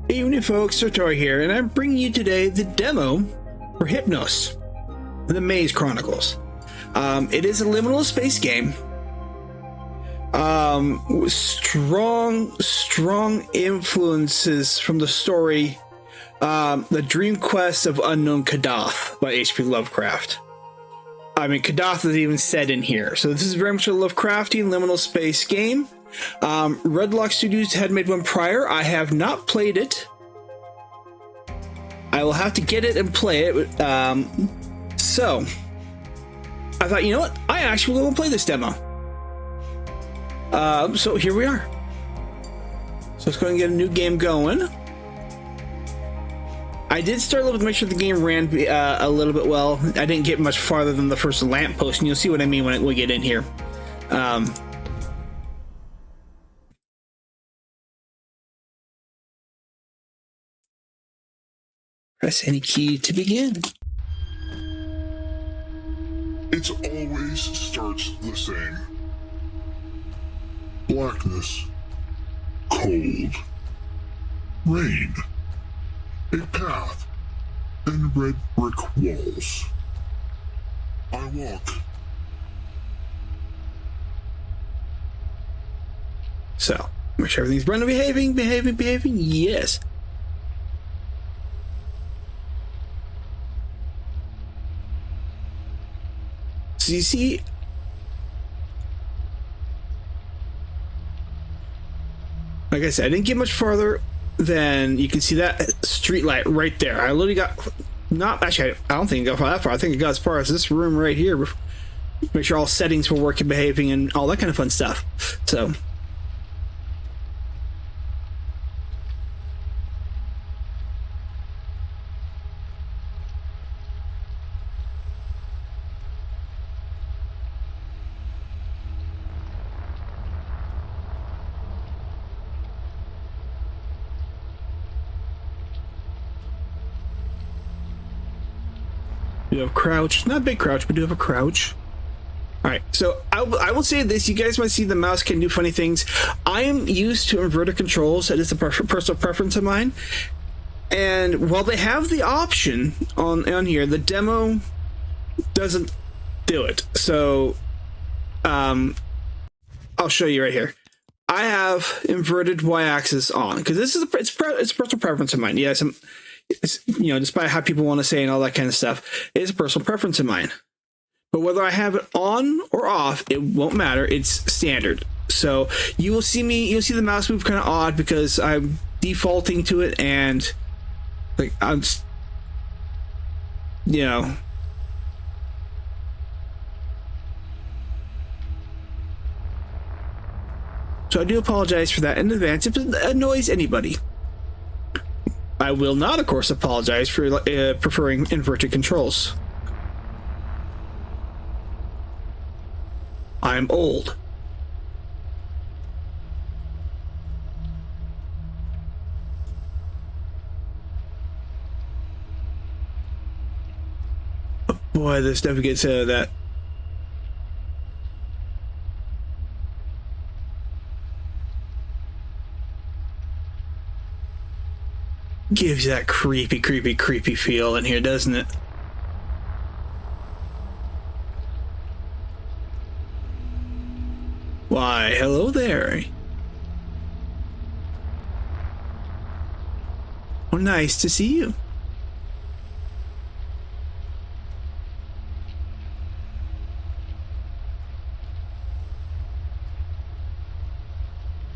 Evening folks, Sartori here, and I'm bringing you today the demo for Hypnos, the Maze Chronicles. It is a liminal space game. With strong influences from the story, The Dream Quest of Unknown Kadath by H.P. Lovecraft. I mean, Kadath is even said in here, so this is very much a Lovecraftian liminal space game. Redlock Studios had made one prior. I have not played it. I will have to get it and play it. So I thought, you know what? I actually will play this demo. So here we are. So let's go ahead and get a new game going. I did start a little bit to make sure the game ran a little bit well. I didn't get much farther than the first lamppost, and you'll see what I mean when we get in here. Press any key to begin. It always starts the same. Blackness. Cold. Rain. A path. And red brick walls. I walk. So, make sure everything's running, behaving. Yes. So you see, like I said, I didn't get much farther than you can see that street light right there. I literally got, not actually, I don't think I got that far. I think I got as far as this room right here. Make sure all settings were working, behaving, and all that kind of fun stuff. So. You have crouch, not a big crouch, but do have a crouch. All right, so I will say this: you guys might see the mouse can do funny things. I am used to inverted controls. That is a personal preference of mine. And while they have the option on here, the demo doesn't do it. So, I'll show you right here. I have inverted y-axis on because this is it's a personal preference of mine. Yes, it's, you know, despite how people want to say and all that kind of stuff, it's a personal preference of mine. But whether I have it on or off, it won't matter. It's standard. So you'll see the mouse move kind of odd because I'm defaulting to it, and like I'm, you know. So I do apologize for that in advance if it annoys anybody. I will not, of course, apologize for preferring inverted controls. I'm old. Oh boy, this never gets that. Gives you that creepy feel in here, doesn't it? Why, hello there. Oh, nice to see you.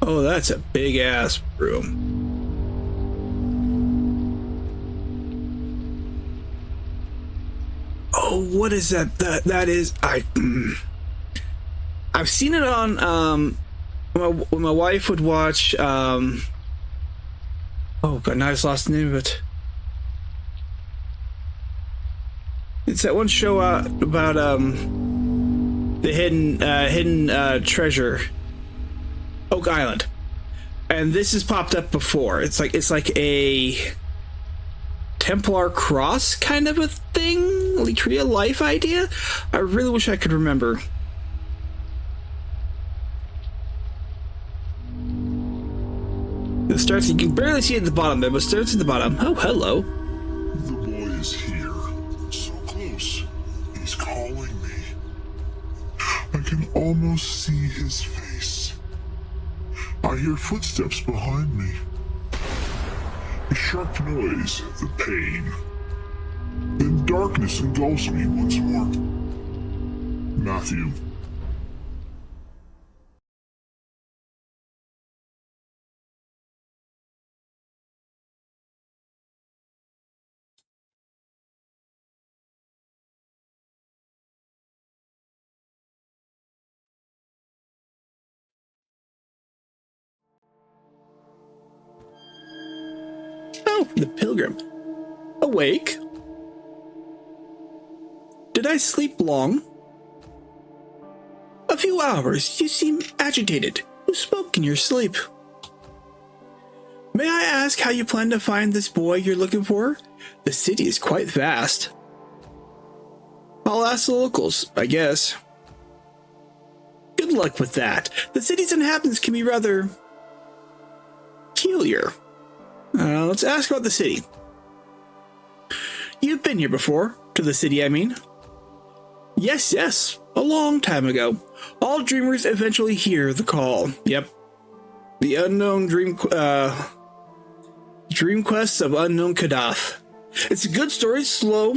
Oh, that's a big ass room. Oh, what is that? That is I've seen it on when my wife would watch oh god, now I just lost the name of it. It's that one show about the hidden treasure, Oak Island, and this has popped up before. It's like a Templar cross kind of a thing, like tree of life idea. I really wish I could remember. It starts, you can barely see it at the bottom there, but starts at the bottom. Oh, hello. The boy is here. So close. He's calling me. I can almost see his face. I hear footsteps behind me. A sharp noise, the pain. Then darkness engulfs me once more. Matthew. Oh, the pilgrim. Awake? Did I sleep long? A few hours. You seem agitated. Who spoke in your sleep? May I ask how you plan to find this boy you're looking for? The city is quite vast. I'll ask the locals, I guess. Good luck with that. The city's inhabitants can be rather peculiar. Let's ask about the city. You've been here before. To the city, I mean. Yes. A long time ago. All dreamers eventually hear the call. Yep. The unknown dream quests of unknown Kadath. It's a good story, slow.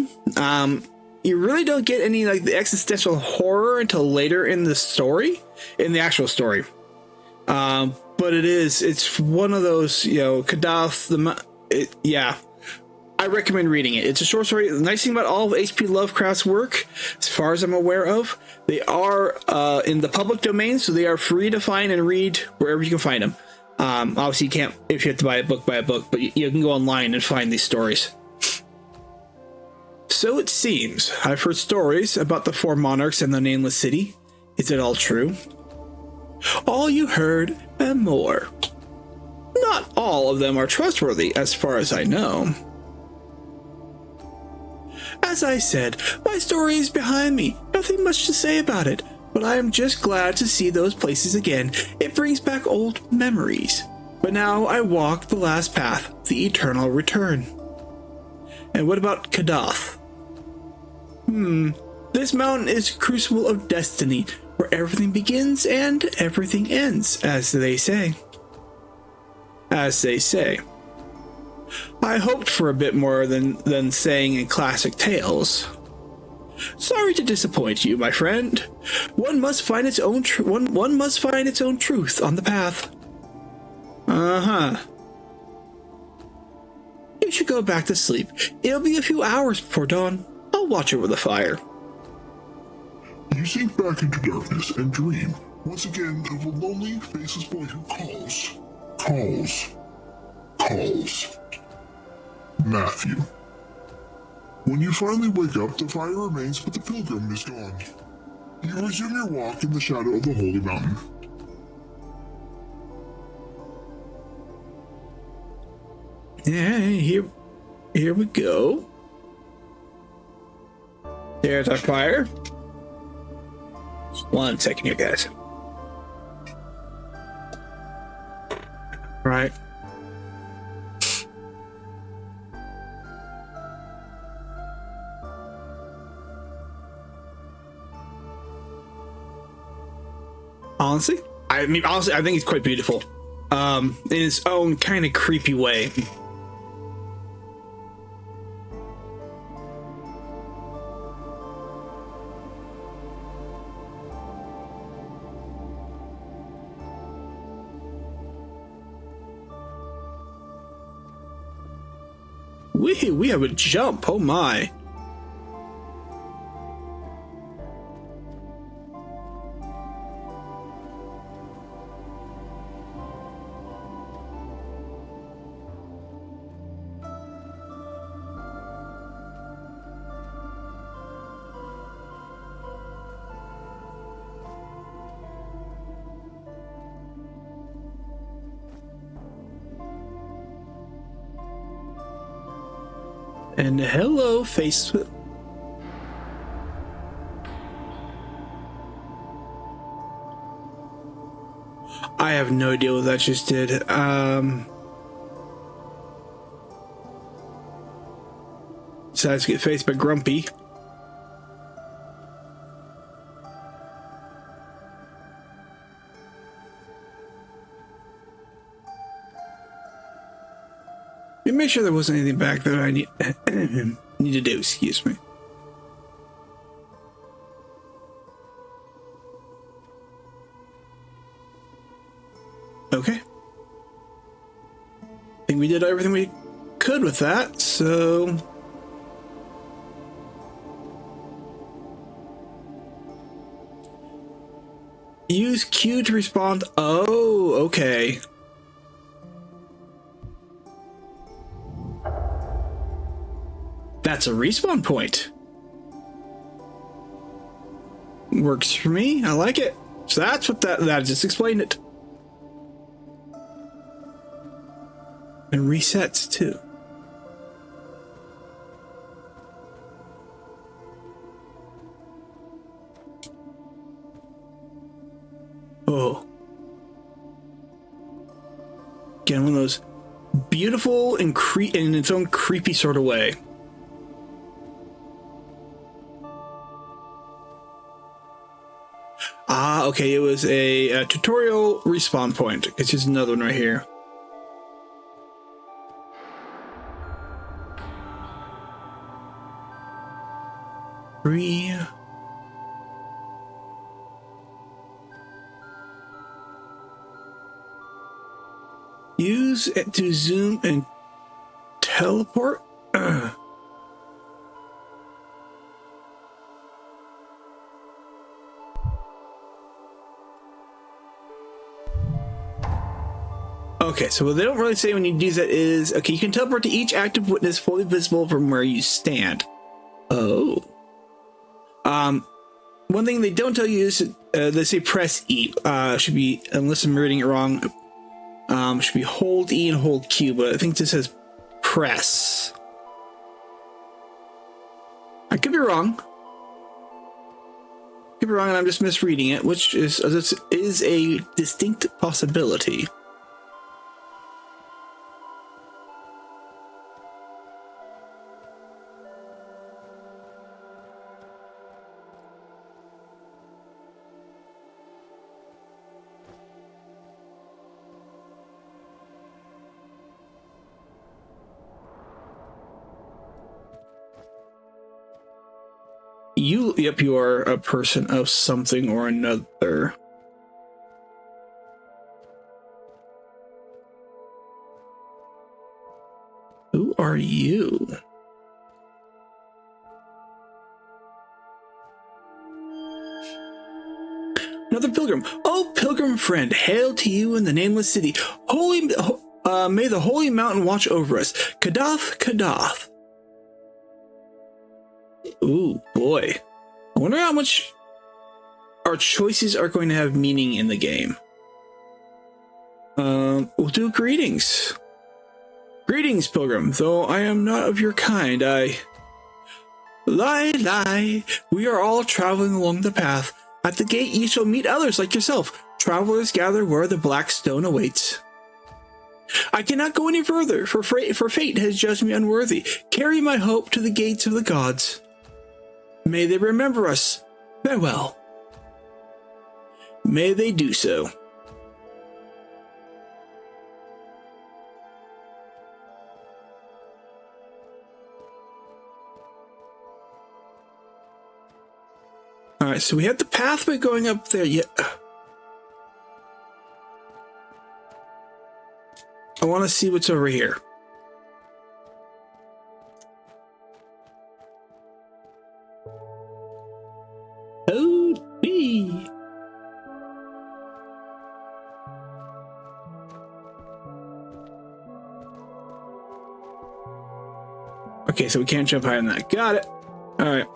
You really don't get any like the existential horror until later in the story, in the actual story. But it's one of those, Kadath, yeah. I recommend reading it. It's a short story. The nice thing about all of H.P. Lovecraft's work, as far as I'm aware of, they are in the public domain, so they are free to find and read wherever you can find them. Obviously, you can't, if you have to buy a book, but you can go online and find these stories. So it seems. I've heard stories about the four monarchs and the nameless city. Is it all true? All you heard and more. Not all of them are trustworthy, as far as I know. As I said, my story is behind me. Nothing much to say about it, but I am just glad to see those places again. It brings back old memories. But now I walk the last path, the eternal return. And what about Kadath? This mountain is a crucible of destiny, where everything begins and everything ends, as they say. I hoped for a bit more than saying in classic tales. Sorry to disappoint you, my friend. One must find its own one must find its own truth on the path. You should go back to sleep. It'll be a few hours before dawn. I'll watch over the fire. You sink back into darkness and dream once again of a lonely, faceless boy who calls. Matthew. When you finally wake up, the fire remains, but the pilgrim is gone. You resume your walk in the shadow of the holy mountain. Yeah, here we go. There's our fire. Just 1 second here, guys. Right. Honestly, I think it's quite beautiful. In its own kind of creepy way. We have a jump. Oh my. And hello, Facebook. I have no idea what that just did. decides to get faced by Grumpy. Let me make sure there wasn't anything back there I need to do, excuse me. Okay. I think we did everything we could with that, so... Use Q to respond. Oh, okay. That's a respawn point. Works for me. I like it. So that's what that just explained it. And resets too. Oh. Again, one of those beautiful and in its own creepy sort of way. Ah, okay, it was a tutorial respawn point. It's just another one right here. Use it to zoom and teleport. Okay, so what they don't really say when you do that is, okay, you can teleport to each active witness fully visible from where you stand. Oh. One thing they don't tell you is they say press E. Should be, unless I'm reading it wrong, should be hold E and hold Q, but I think this says press. I could be wrong. Could be wrong, and I'm just misreading it, which is a distinct possibility. Yep, you are a person of something or another. Who are you? Another pilgrim. Oh, pilgrim friend, hail to you in the nameless city. May the holy mountain watch over us. Kadath, Kadath. Ooh, boy. I wonder how much our choices are going to have meaning in the game. We'll do greetings. Greetings, pilgrim. Though I am not of your kind, Lie. We are all traveling along the path. At the gate ye shall meet others like yourself. Travelers gather where the black stone awaits. I cannot go any further, for fate has judged me unworthy. Carry my hope to the gates of the gods. May they remember us. Farewell. May they do so. Alright, so we have the pathway going up there. Yeah. I want to see what's over here. Oh, me. Okay, so we can't jump higher than that. Got it. All right.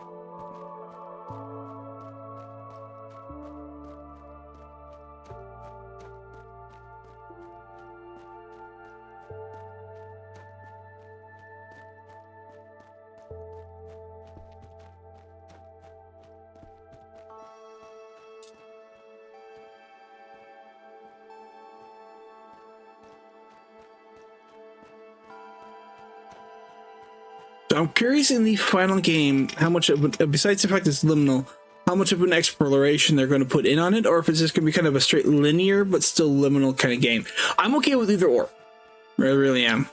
So I'm curious in the final game how much of, besides the fact it's liminal, how much of an exploration they're going to put in on it, or if it's just going to be kind of a straight linear but still liminal kind of game. I'm okay with either or. I really am.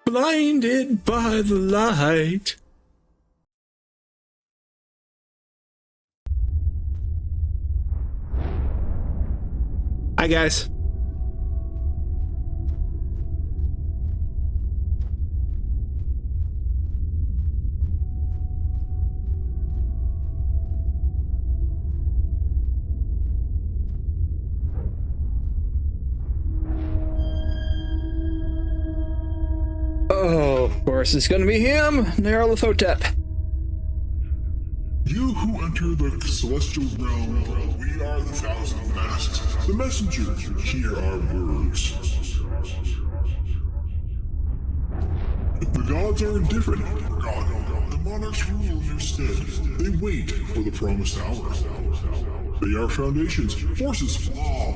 Blinded by the light. Hi guys. Oh, of course, it's gonna be him, Nyarlathotep. You who enter the celestial realm, we are the Thousand Masks. The messenger, hear our words. The gods are indifferent. God, the monarchs rule in your stead. They wait for the promised hour. They are foundations, forces flaw.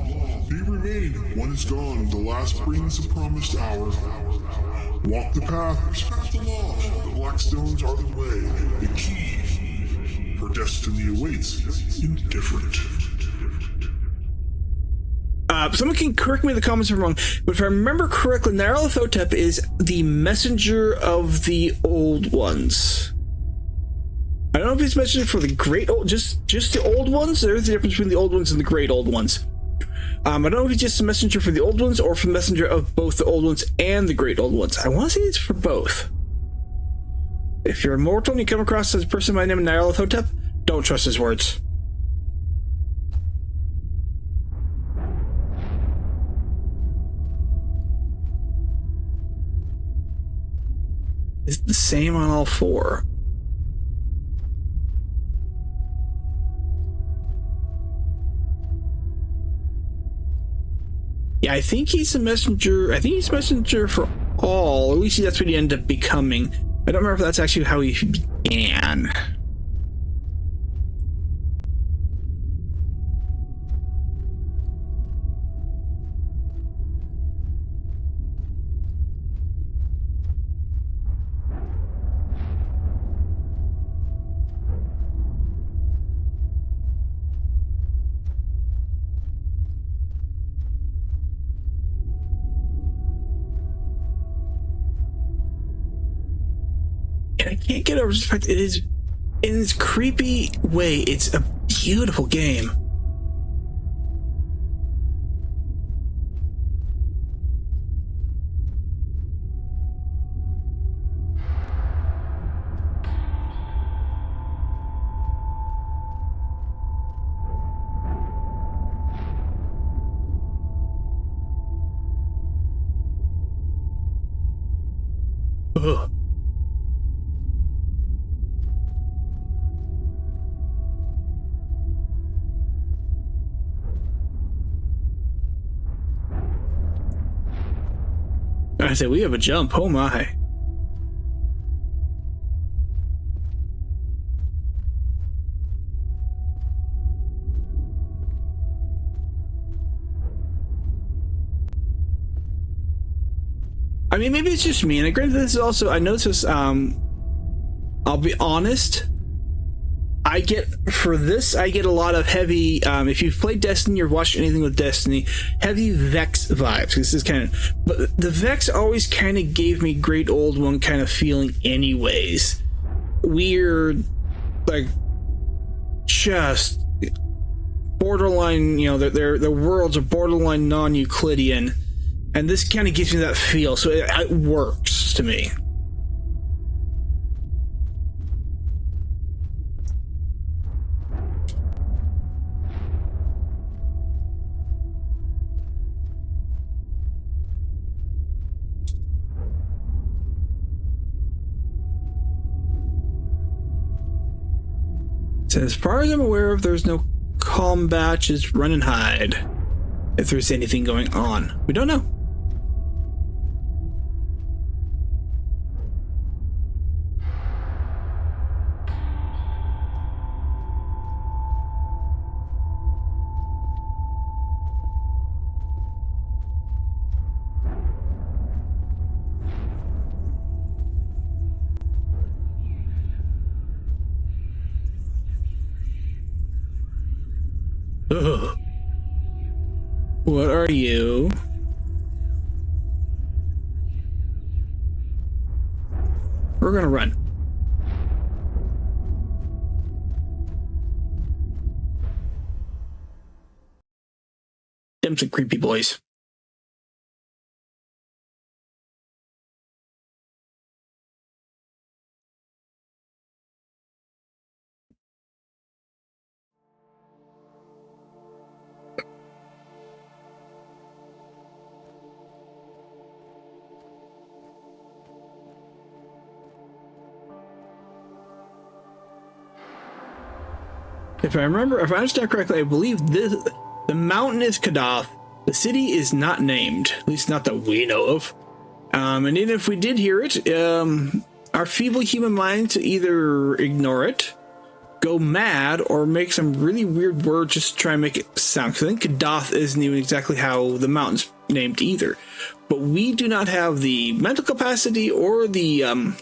They remain. One is gone. The last brings the promised hour. Walk the path, respect the law. The black stones are the way, the key. For destiny awaits, indifferent. Someone can correct me in the comments if I'm wrong, but if I remember correctly, Nyarlathotep is the messenger of the old ones. I don't know if he's messenger for the great old, just the old ones. There's the difference between the old ones and the great old ones. I don't know if he's just a messenger for the old ones or for the messenger of both the old ones and the great old ones. I want to say it's for both. If you're immortal and you come across a person by the name of Nyarlathotep, don't trust his words. Is it the same on all four? Yeah, I think he's a messenger. I think he's a messenger for all. At least that's what he ended up becoming. I don't remember if that's actually how he began. I can't get over the fact it is, in this creepy way, it's a beautiful game. Ugh. I said, we have a jump. Oh my. I mean, maybe it's just me. And granted, this is also, I noticed this, I'll be honest. I get a lot of heavy, if you've played Destiny or watched anything with Destiny, heavy Vex vibes. This is kind of, but the Vex always kind of gave me great old one kind of feeling anyways. Weird, like, just borderline, you know, their worlds are borderline non-Euclidean. And this kind of gives me that feel, so it works to me. So as far as I'm aware of, there's no combat, just run and hide. If there's anything going on. We don't know. Ugh. What are you? We're gonna run. Them some creepy boys. If I understand correctly, I believe the mountain is Kadath. The city is not named, at least not that we know of. And even if we did hear it, our feeble human minds either ignore it, go mad, or make some really weird words just to try and make it sound. Because I think Kadath isn't even exactly how the mountain's named either. But we do not have the mental capacity or the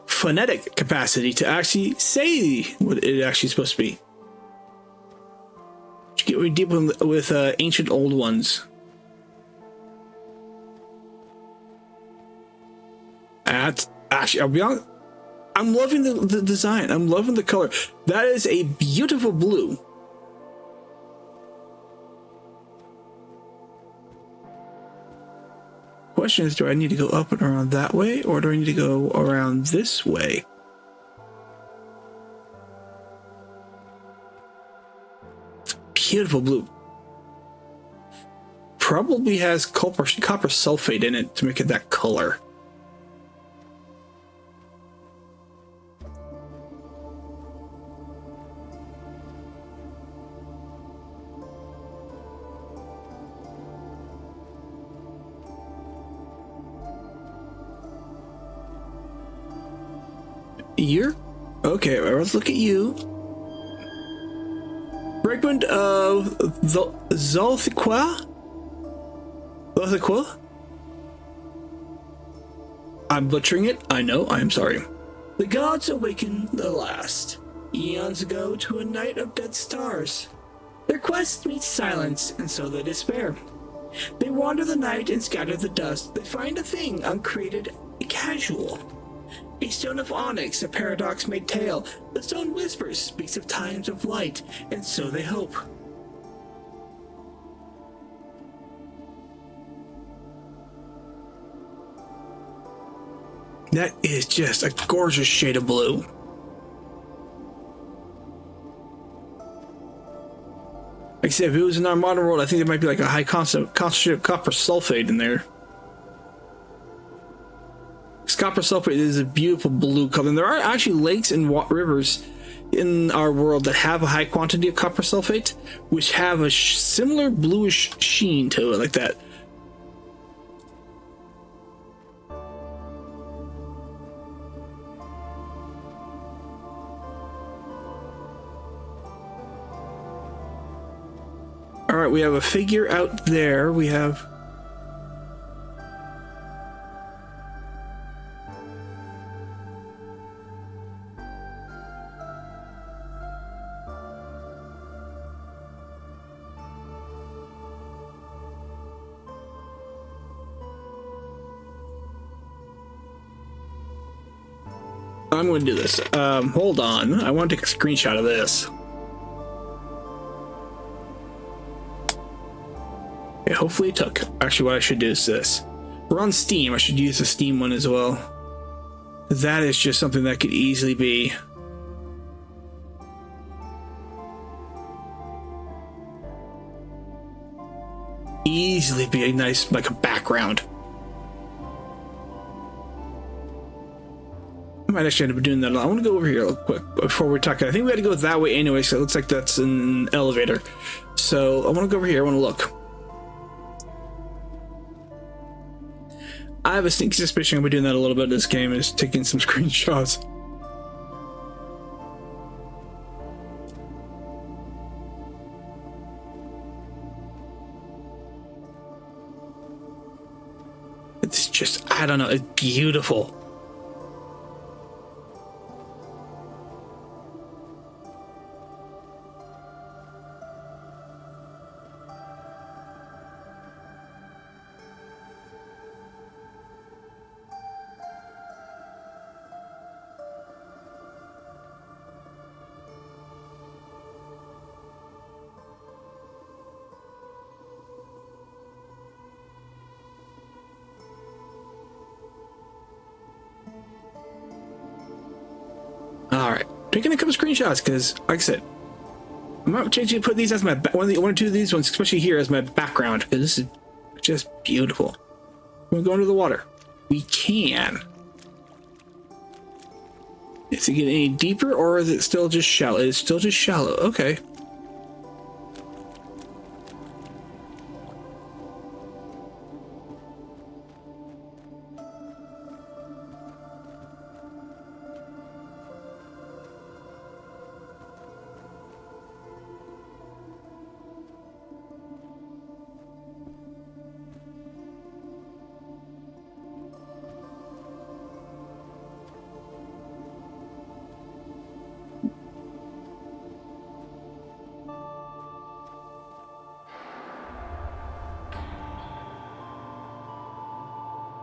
phonetic capacity to actually say what it actually is supposed to be. Get deep with ancient old ones. Actually, I'll be honest, I'm loving the design. I'm loving the color. That is a beautiful blue. Question is, do I need to go up and around that way, or do I need to go around this way? Beautiful blue. Probably has copper sulfate in it to make it that color. You're okay. Let's look at you. Fragment of Zolthiqua? I'm butchering it. I know. I'm sorry. The gods awakened the last, eons ago, to a night of dead stars. Their quest meets silence, and so they despair. They wander the night and scatter the dust. They find a thing uncreated, casual. A stone of onyx, a paradox made tale. The stone whispers, speaks of times of light, and so they hope. That is just a gorgeous shade of blue. Like I said, if it was in our modern world, I think there might be like a high concentration of copper sulfate in there. Copper sulfate is a beautiful blue color, and there are actually lakes and rivers in our world that have a high quantity of copper sulfate, which have a similar bluish sheen to it, like that. All right, we have a figure out there. We have. I'm going to do this. Hold on. I want to take a screenshot of this. Okay, hopefully it took. Actually, what I should do is this. We're on Steam. I should use the Steam one as well. That is just something that could easily be. Easily be a nice, like a background. I might actually end up doing that. I want to go over here real quick before we talk. I think we had to go that way anyway, so it looks like that's an elevator. So I want to go over here. I want to look. I have a sneaky suspicion I'll be doing that a little bit in this game, is taking some screenshots. It's just, I don't know, it's beautiful. taking a couple screenshots because, like I said, I'm not changing. Put these as my one or two of these ones, especially here, as my background because this is just beautiful. We're going to the water. We can. Is it getting any deeper, or is it still just shallow? It's still just shallow. Okay.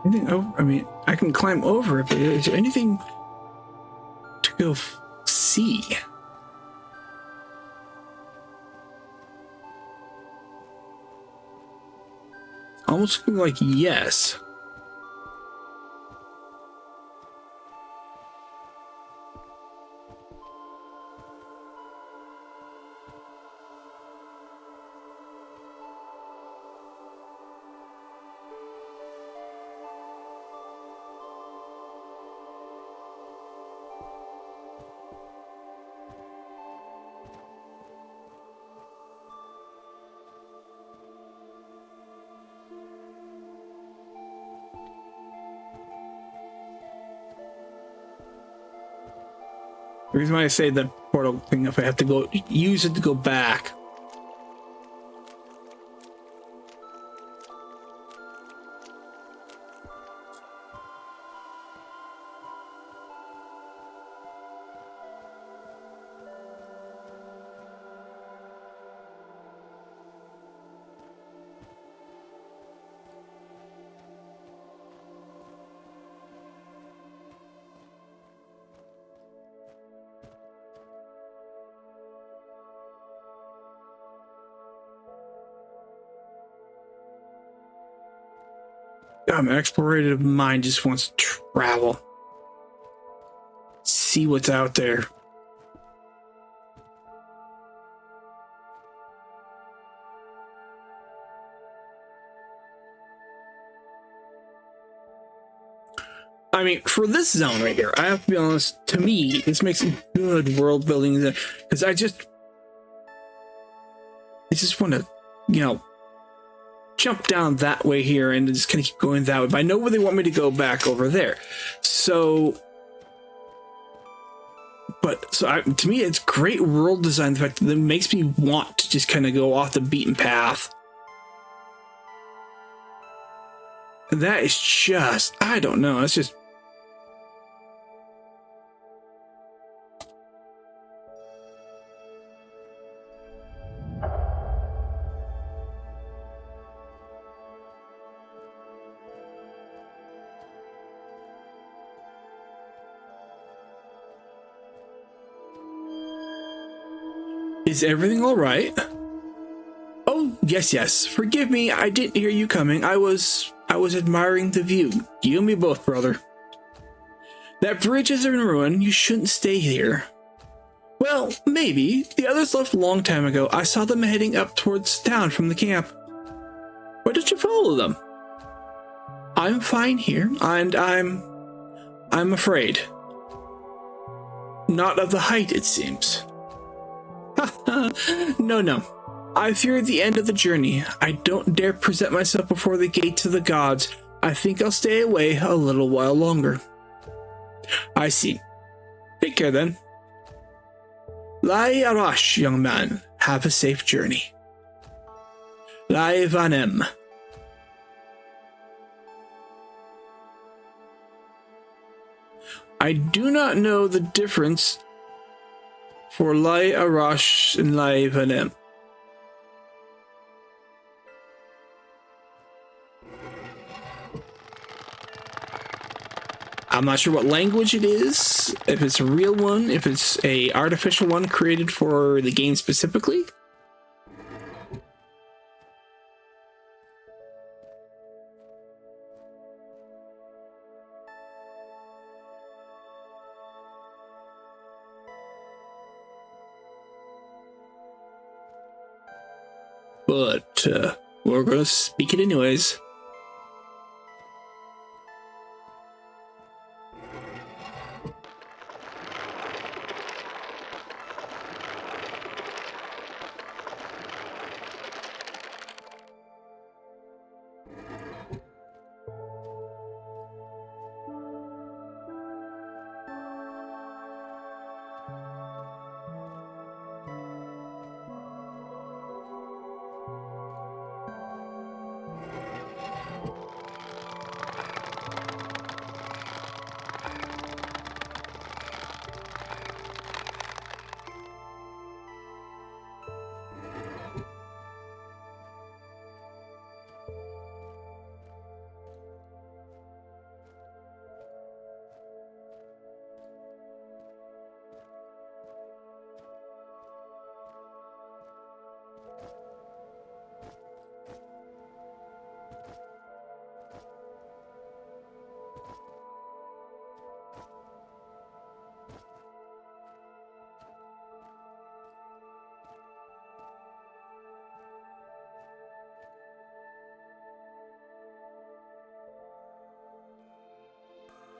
Anything over? I mean, I can climb over it, but is there anything to go see? Almost like yes. The reason why I say the portal thing, if I have to go use it to go back. My explorative mind just wants to travel. See what's out there. I mean, for this zone right here, I have to be honest, to me, this makes a good world building because I just want to, jump down that way here and just kind of keep going that way. But I know where they want me to go back over there. So, to me, it's great world design. The fact that it makes me want to just kind of go off the beaten path. And that is just, I don't know. It's just. Is everything all right? Oh, yes. Forgive me, I didn't hear you coming. I was admiring the view. You and me both, brother. That bridge is in ruin. You shouldn't stay here. Well, maybe. The others left a long time ago. I saw them heading up towards town from the camp. Why don't you follow them? I'm fine here, and I'm afraid. Not of the height, it seems. No. I fear the end of the journey. I don't dare present myself before the gates of the gods. I think I'll stay away a little while longer. I see. Take care then. Lai Arash, young man. Have a safe journey. Lai Vanem. I do not know the difference for Lai Arash and Lai Vanem. I'm not sure what language it is, if it's a real one, if it's a artificial one created for the game specifically. but we're going to speak it anyways.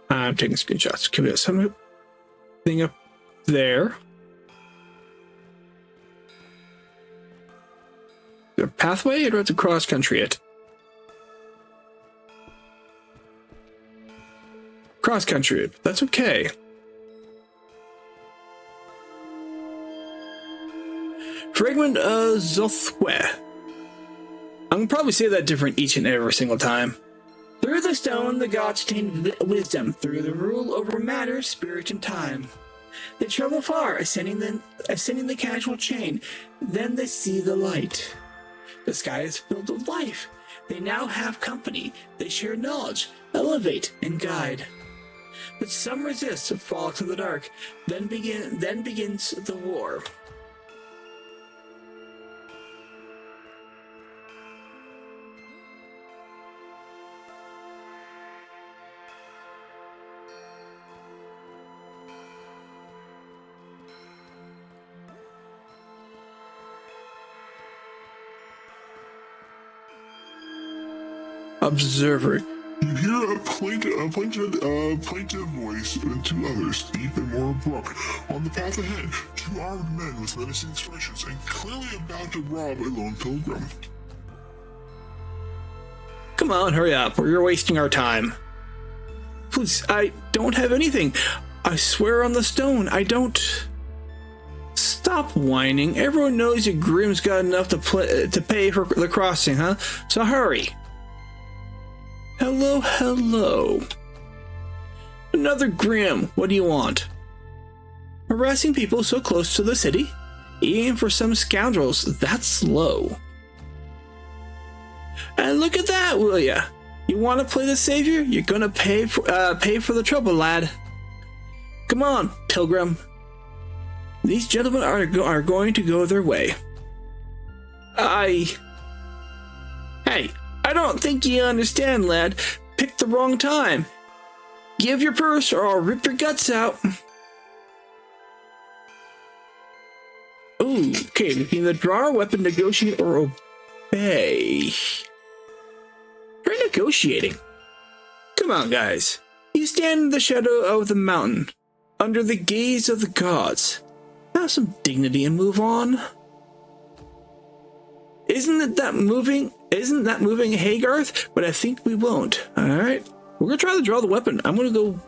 I'm taking screenshots. Can we get something up there? Is there a pathway, or do I have to cross country it? Cross country it. That's okay. Fragment of Zothwe. I'm gonna probably say that different each and every single time. Through the stone, the gods attained wisdom. Through the rule over matter, spirit, and time. They travel far, ascending the casual chain. Then they see the light. The sky is filled with life. They now have company. They share knowledge, elevate, and guide. But some resist and fall to the dark. Then begins the war. Observer. You hear a plaintive voice and two others, deep and more abrupt. On the path ahead, two armed men with menacing expressions and clearly about to rob a lone pilgrim. Come on, hurry up, or you're wasting our time. Please, I don't have anything. I swear on the stone, I don't. Stop whining. Everyone knows your Grimm's got enough to pay for the crossing, huh? So hurry. Hello, hello. Another Grimm. What do you want? Harassing people so close to the city? Even for some scoundrels, that's low. And look at that, will ya? You want to play the savior? You're gonna pay for the trouble, lad. Come on, pilgrim. These gentlemen are going to go their way. Hey, I don't think you understand, lad. Picked the wrong time. Give your purse or I'll rip your guts out. Ooh, okay, you can either draw a weapon, negotiate, or obey. Try negotiating. Come on, guys. You stand in the shadow of the mountain, under the gaze of the gods. Have some dignity and move on. Isn't that moving, Haygarth? But I think we won't. Alright. We're gonna try to draw the weapon. I'm gonna go.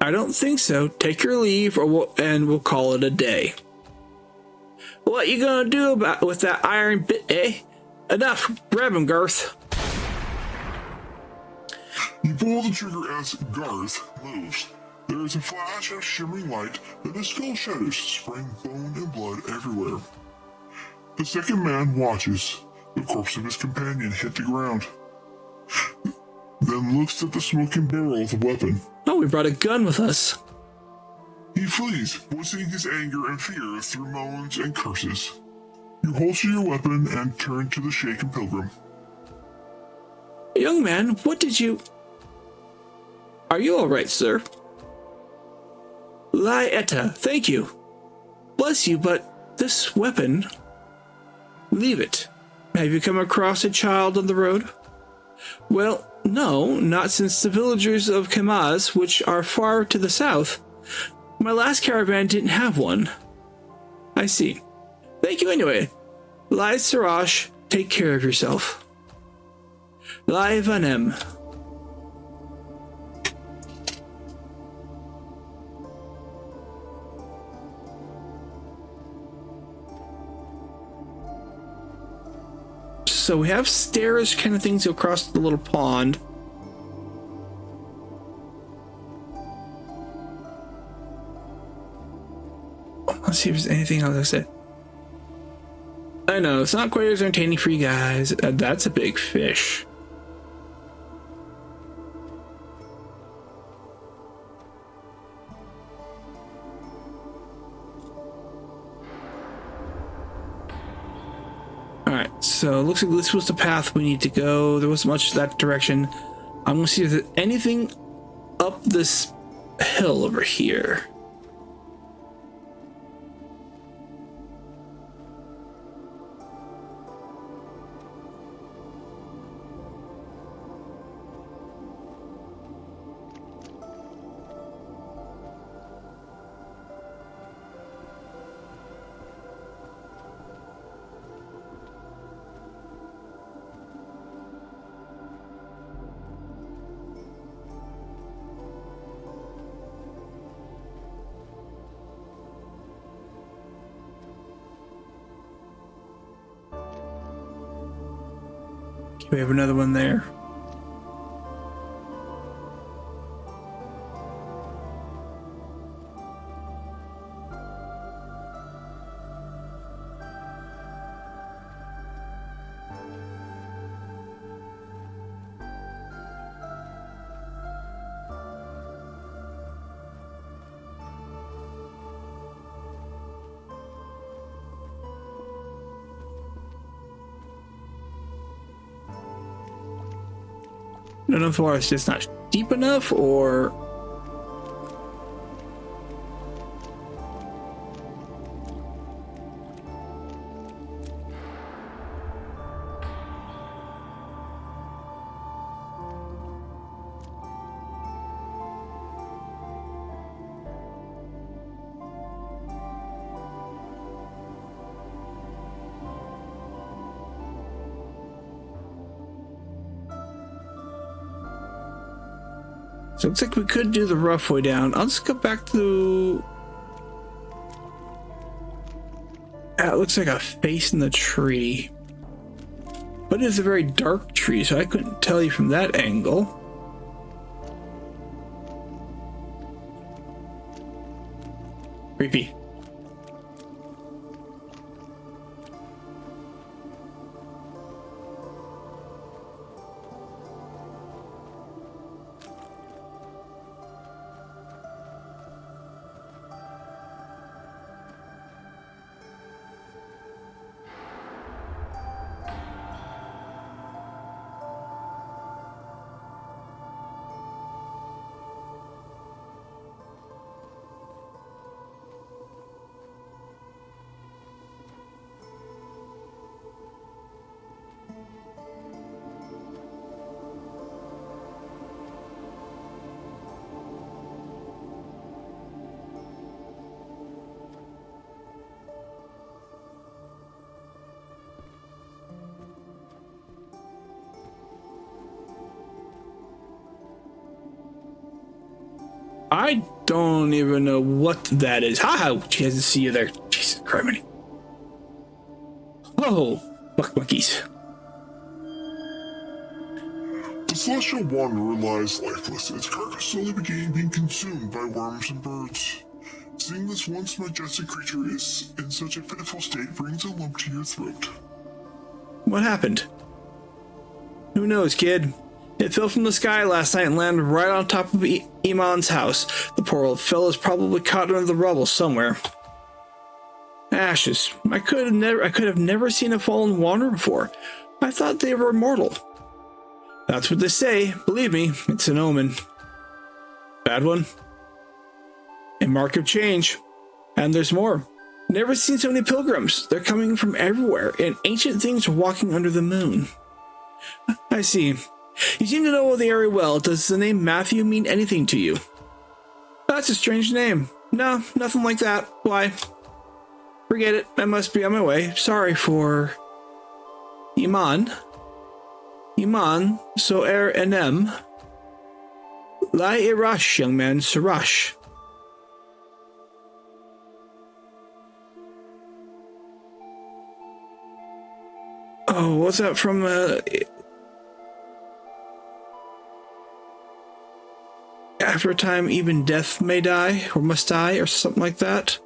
I don't think so. Take your leave, and we'll call it a day. What you gonna do with that iron bit, eh? Enough. Grab him, Garth. You pull the trigger as Garth moves. There is a flash of shimmering light, then the skull shudders, spraying bone and blood everywhere. The second man watches the corpse of his companion hit the ground, then looks at the smoking barrel of the weapon. Oh, we brought a gun with us. He flees, voicing his anger and fear through moans and curses. You holster your weapon and turn to the shaken pilgrim. Young man, what did you... Are you all right, sir? Lai Etta, thank you. Bless you, but this weapon... Leave it. Have you come across a child on the road? Well, no, not since the villagers of Kamaz, which are far to the south. My last caravan didn't have one. I see. Thank you anyway. Lai Sarash, take care of yourself. Lai Vanem. So we have stairs kind of things across the little pond. Let's see if there's anything else I said. I know, it's not quite as entertaining for you guys. That's a big fish. Alright, so it looks like this was the path we need to go. There wasn't much that direction. I'm gonna see if there's anything up this hill over here. We have another one there. I don't know if the water is just not deep enough or... So it looks like we could do the rough way down. I'll just go back to... It looks like a face in the tree. But it is a very dark tree, so I couldn't tell you from that angle. Creepy. I don't even know what that is. Haha, she has to see you there. Jesus Christ. Oh, fuck monkeys. The celestial wanderer lies lifeless, and its carcass slowly being consumed by worms and birds. Seeing this once majestic creature is in such a pitiful state brings a lump to your throat. What happened? Who knows, kid? It fell from the sky last night and landed right on top of Iman's house. The poor old fellow's probably caught under the rubble somewhere. Ashes. I could have never seen a fallen wanderer before. I thought they were immortal. That's what they say. Believe me, it's an omen. Bad one? A mark of change. And there's more. Never seen so many pilgrims. They're coming from everywhere, and ancient things are walking under the moon. I see. You seem to know the area well. Does the name Matthew mean anything to you? That's a strange name. No, nothing like that. Why? Forget it. I must be on my way. Sorry for... Iman, so enem. Lai irash, young man, sirash. Oh, what's that from, after a time, even death may die, or must die, or something like that?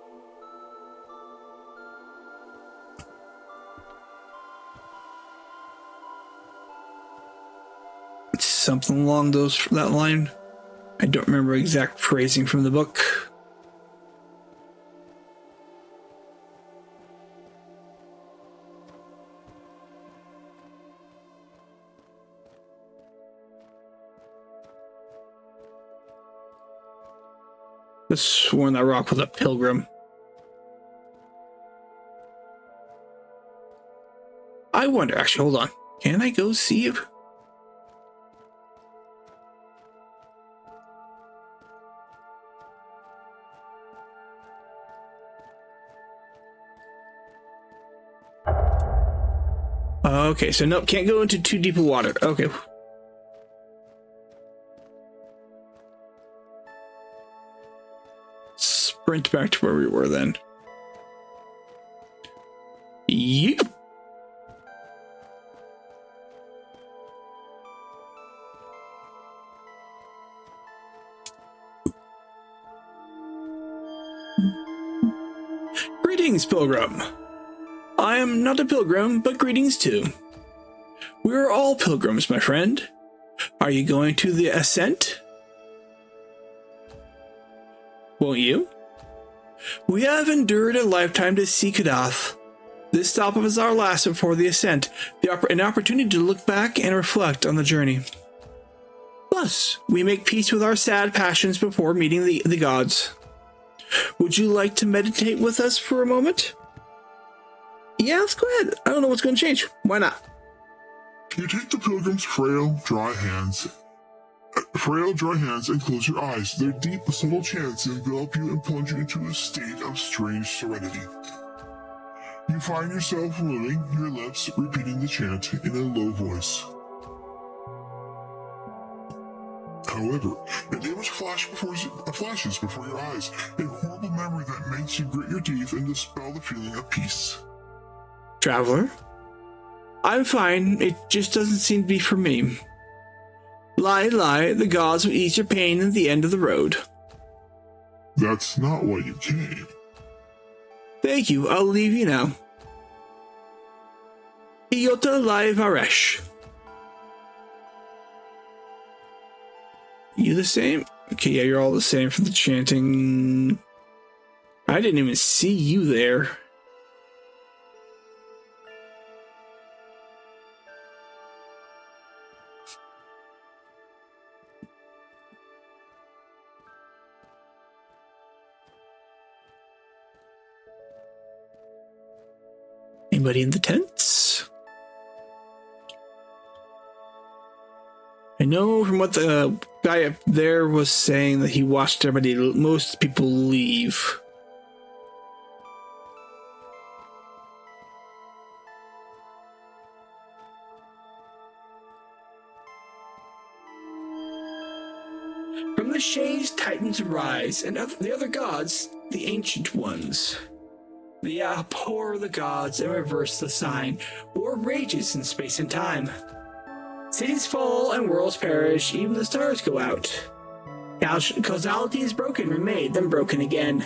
Something along that line. I don't remember exact phrasing from the book. I sworn that rock was a pilgrim. I wonder, actually, hold on. Can I go see if... Okay, so nope, can't go into too deep of water. Okay. Sprint back to where we were then. Yeep. Greetings, pilgrim. I am not a pilgrim, but greetings too. We are all pilgrims, my friend. Are you going to the ascent? Won't you? We have endured a lifetime to see Kadath. This stop is our last before the ascent, an opportunity to look back and reflect on the journey. Thus, we make peace with our sad passions before meeting the gods. Would you like to meditate with us for a moment? Yeah, let's go ahead. I don't know what's going to change. Why not? You take the pilgrim's frail, dry hands and close your eyes. Their deep, subtle chants envelop you and plunge you into a state of strange serenity. You find yourself moving your lips, repeating the chant in a low voice. However, an image flashes before your eyes, a horrible memory that makes you grit your teeth and dispel the feeling of peace. Traveler? I'm fine, it just doesn't seem to be for me. Lie, the gods will ease your pain at the end of the road. That's not why you came. Thank you, I'll leave you now. Iota Lai Varesh. You the same? Okay, yeah, you're all the same for the chanting. I didn't even see you there. Anybody in the tents? I know from what the guy up there was saying that he watched most people leave. From the shades, titans arise, and the other gods, the ancient ones. They abhor the gods and reverse the sign. War rages in space and time. Cities fall and worlds perish, even the stars go out. Causality is broken, remade, then broken again.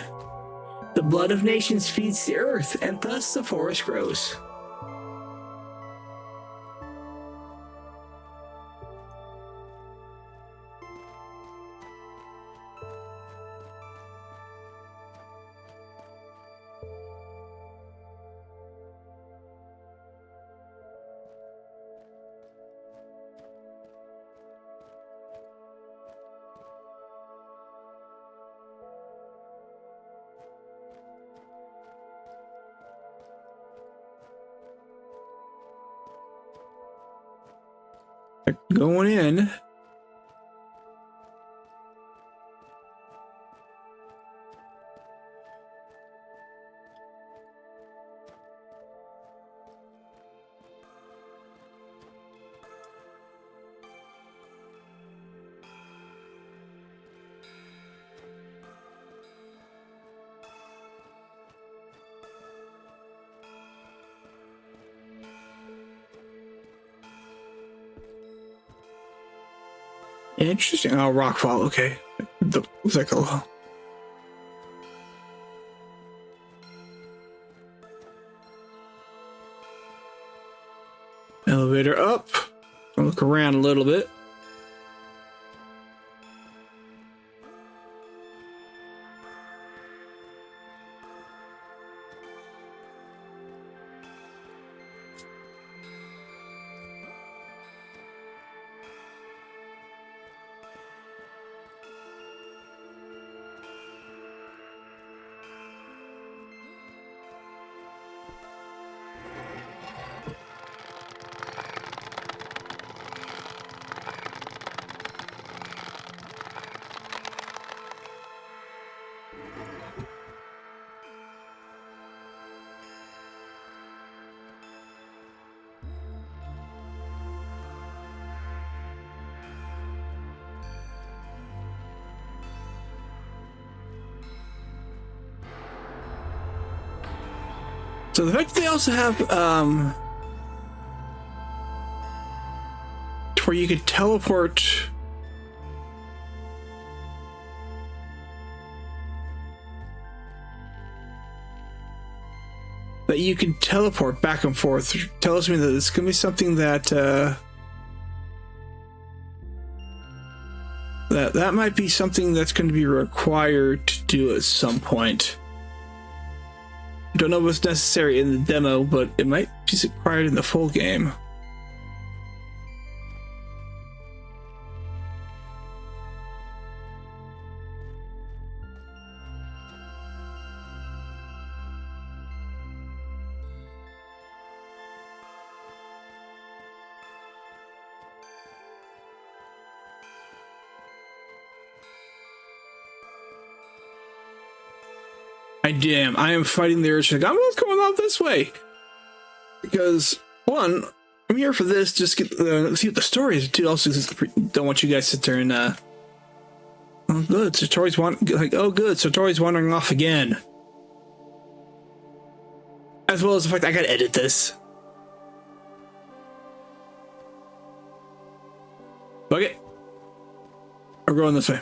The blood of nations feeds the earth, and thus the forest grows. Going in. Interesting. Oh, rockfall. Okay. Looks like a elevator up. I'll look around a little bit. So the fact that they also have to where you could teleport back and forth tells me that it's gonna be something that that might be something that's going to be required to do at some point. Don't know what's necessary in the demo, but it might be required in the full game. I am fighting the urge to go, what's going on this way? Because, one, I'm here for this, just get see what the story is. Two, also don't want you guys to turn, oh good, Satori's wandering off again. As well as the fact that I gotta edit this. Okay. We're going this way.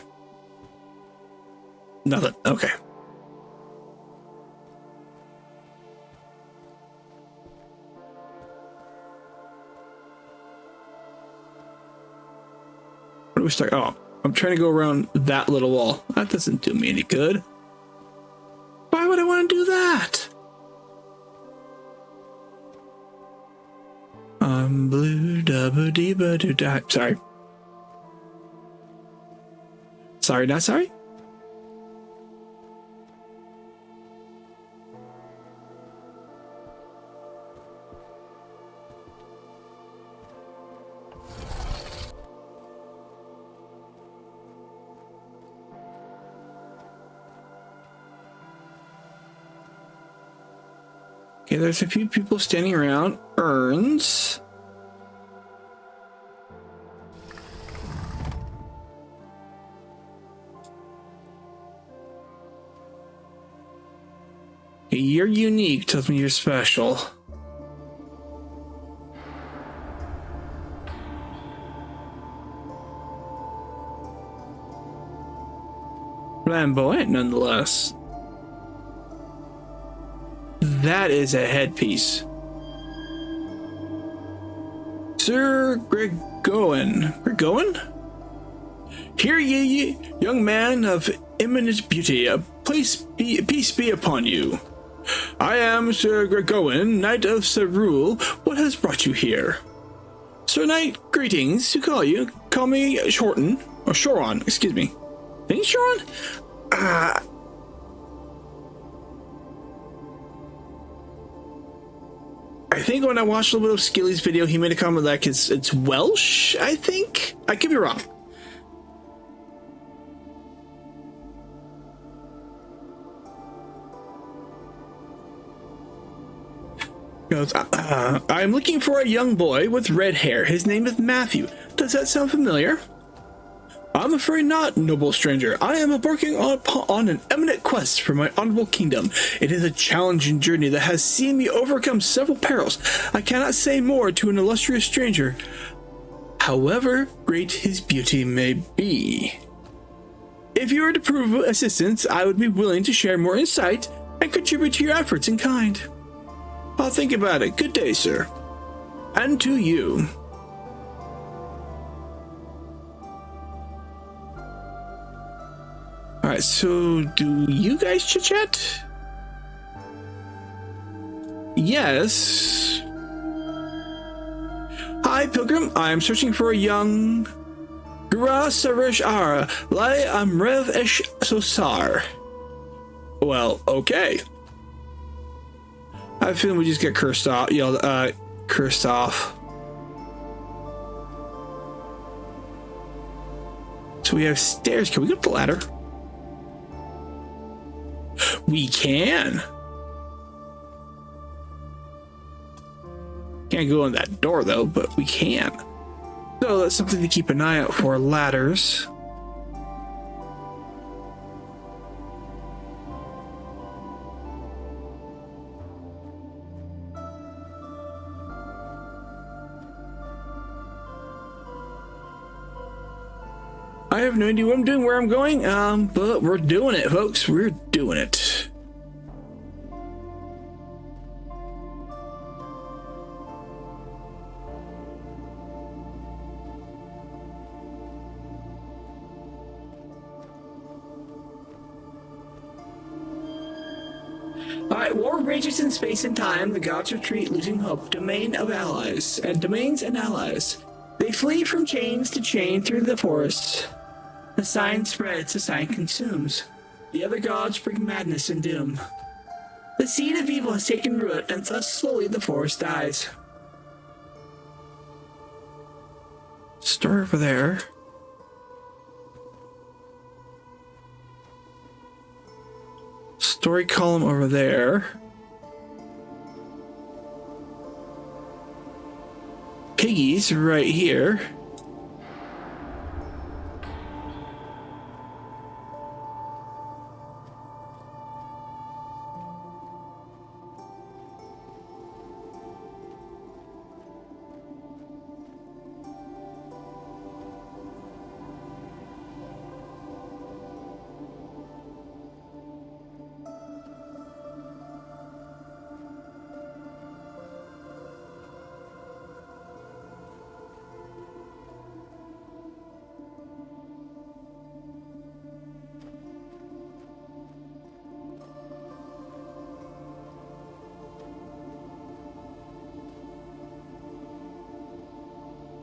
Nothing, okay. We start. Oh, I'm trying to go around that little wall. That doesn't do me any good. Why would I want to do that? I'm blue, double dee ba doo da. Sorry. Sorry, not sorry. Okay, there's a few people standing around. Urns. Okay, you're unique. Tells me you're special. Flamboyant, nonetheless. That is a headpiece. Sir Gregoin? Hear ye, young man of eminent beauty, peace be upon you. I am Sir Gregoin, Knight of Cerule. What has brought you here? Sir Knight, greetings to call you. Call me Shorten, or Shoron, excuse me. Think Shoron? I think when I watched a little bit of Skilly's video, he made a comment like it's Welsh, I think. I could be wrong. Goes, I'm looking for a young boy with red hair. His name is Matthew. Does that sound familiar? I'm afraid not, noble stranger. I am embarking on an eminent quest for my honorable kingdom. It is a challenging journey that has seen me overcome several perils. I cannot say more to an illustrious stranger, however great his beauty may be. If you were to prove assistance, I would be willing to share more insight and contribute to your efforts in kind. I'll think about it. Good day, sir. And to you. Alright, so do you guys chit-chat? Yes. Hi, Pilgrim. I am searching for a young Gra Sarish Ara Lai Amrev Esh Sosar. Well, okay. I have a feeling we just get cursed off. Cursed off. So we have stairs. Can we go up the ladder? We can. Can't go in that door though, but we can. So that's something to keep an eye out for. Ladders. I have no idea what I'm doing, where I'm going, but we're doing it, folks. We're doing it. Alright, war rages in space and time. The gods retreat, losing hope. Domains and allies. They flee from chains to chain through the forests. The sign spreads, the sign consumes. The other gods bring madness and doom. The seed of evil has taken root, and thus slowly the forest dies. Story over there. Story column over there. Piggies right here.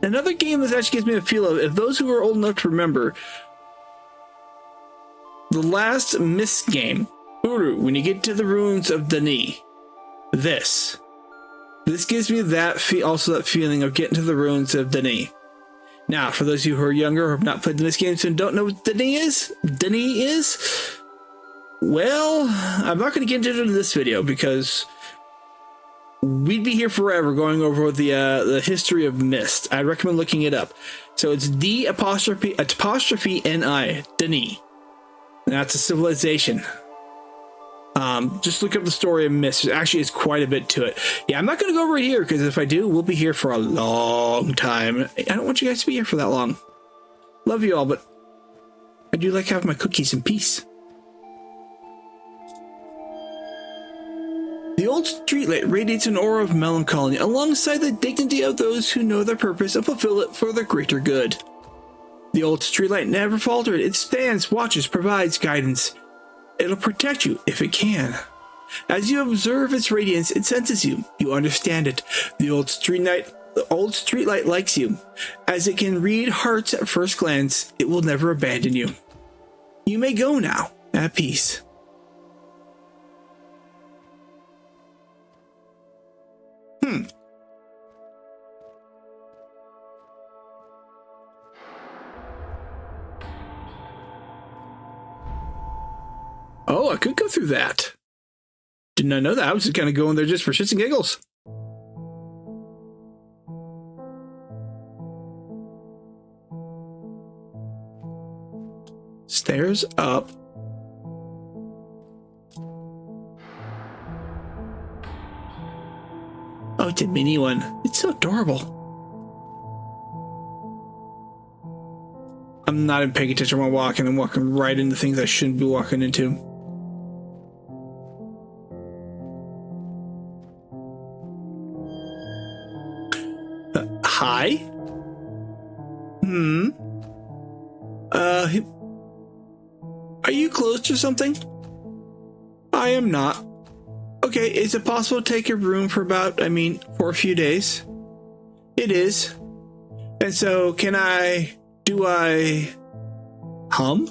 Another game that actually gives me a feel of, if those who are old enough to remember, the last Myst game, Uru, when you get to the ruins of Dani, this gives me that also that feeling of getting to the ruins of Dani. Now, for those of you who are younger or have not played the Myst games and don't know what Dani is, well, I'm not going to get into it in this video because we'd be here forever going over the history of Myst. I recommend looking it up. So it's D''N', Dani. That's a civilization. Just look up the story of Myst. There actually is quite a bit to it. Yeah, I'm not going to go over it here because if I do, we'll be here for a long time. I don't want you guys to be here for that long. Love you all, but I do like having my cookies in peace. The old streetlight radiates an aura of melancholy alongside the dignity of those who know their purpose and fulfill it for the greater good. The old streetlight never faltered. It stands, watches, provides guidance. It'll protect you if it can. As you observe its radiance, it senses you. You understand it. The old streetlight likes you. As it can read hearts at first glance, it will never abandon you. You may go now, at peace. Oh, I could go through that. Did not know that. I was just kind of going there just for shits and giggles. Stairs up. Oh, it's a mini one. It's so adorable. I'm not even paying attention while walking. I'm walking right into things I shouldn't be walking into. Hi? Are you closed or something? I am not. Okay, is it possible to take your room for for a few days? It is. And so, do I hum?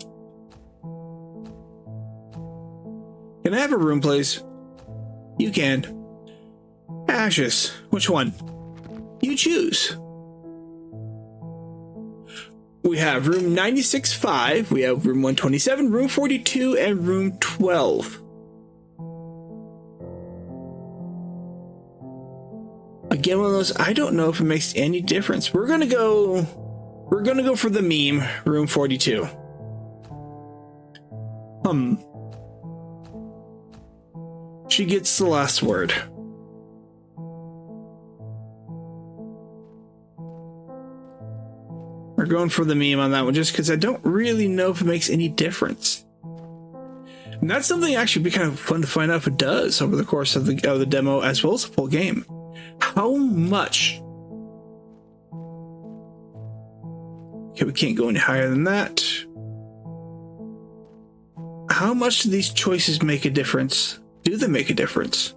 Can I have a room, please? You can. Ashes, which one? You choose. We have room 96-5, we have room 127, room 42, and room 12. Again, one of those, I don't know if it makes any difference. We're gonna go for the meme, room 42. She gets the last word. We're going for the meme on that one just because I don't really know if it makes any difference. And that's something actually be kind of fun to find out if it does over the course of the demo as well as the full game. How much? Okay, we can't go any higher than that. How much do these choices make a difference? Do they make a difference?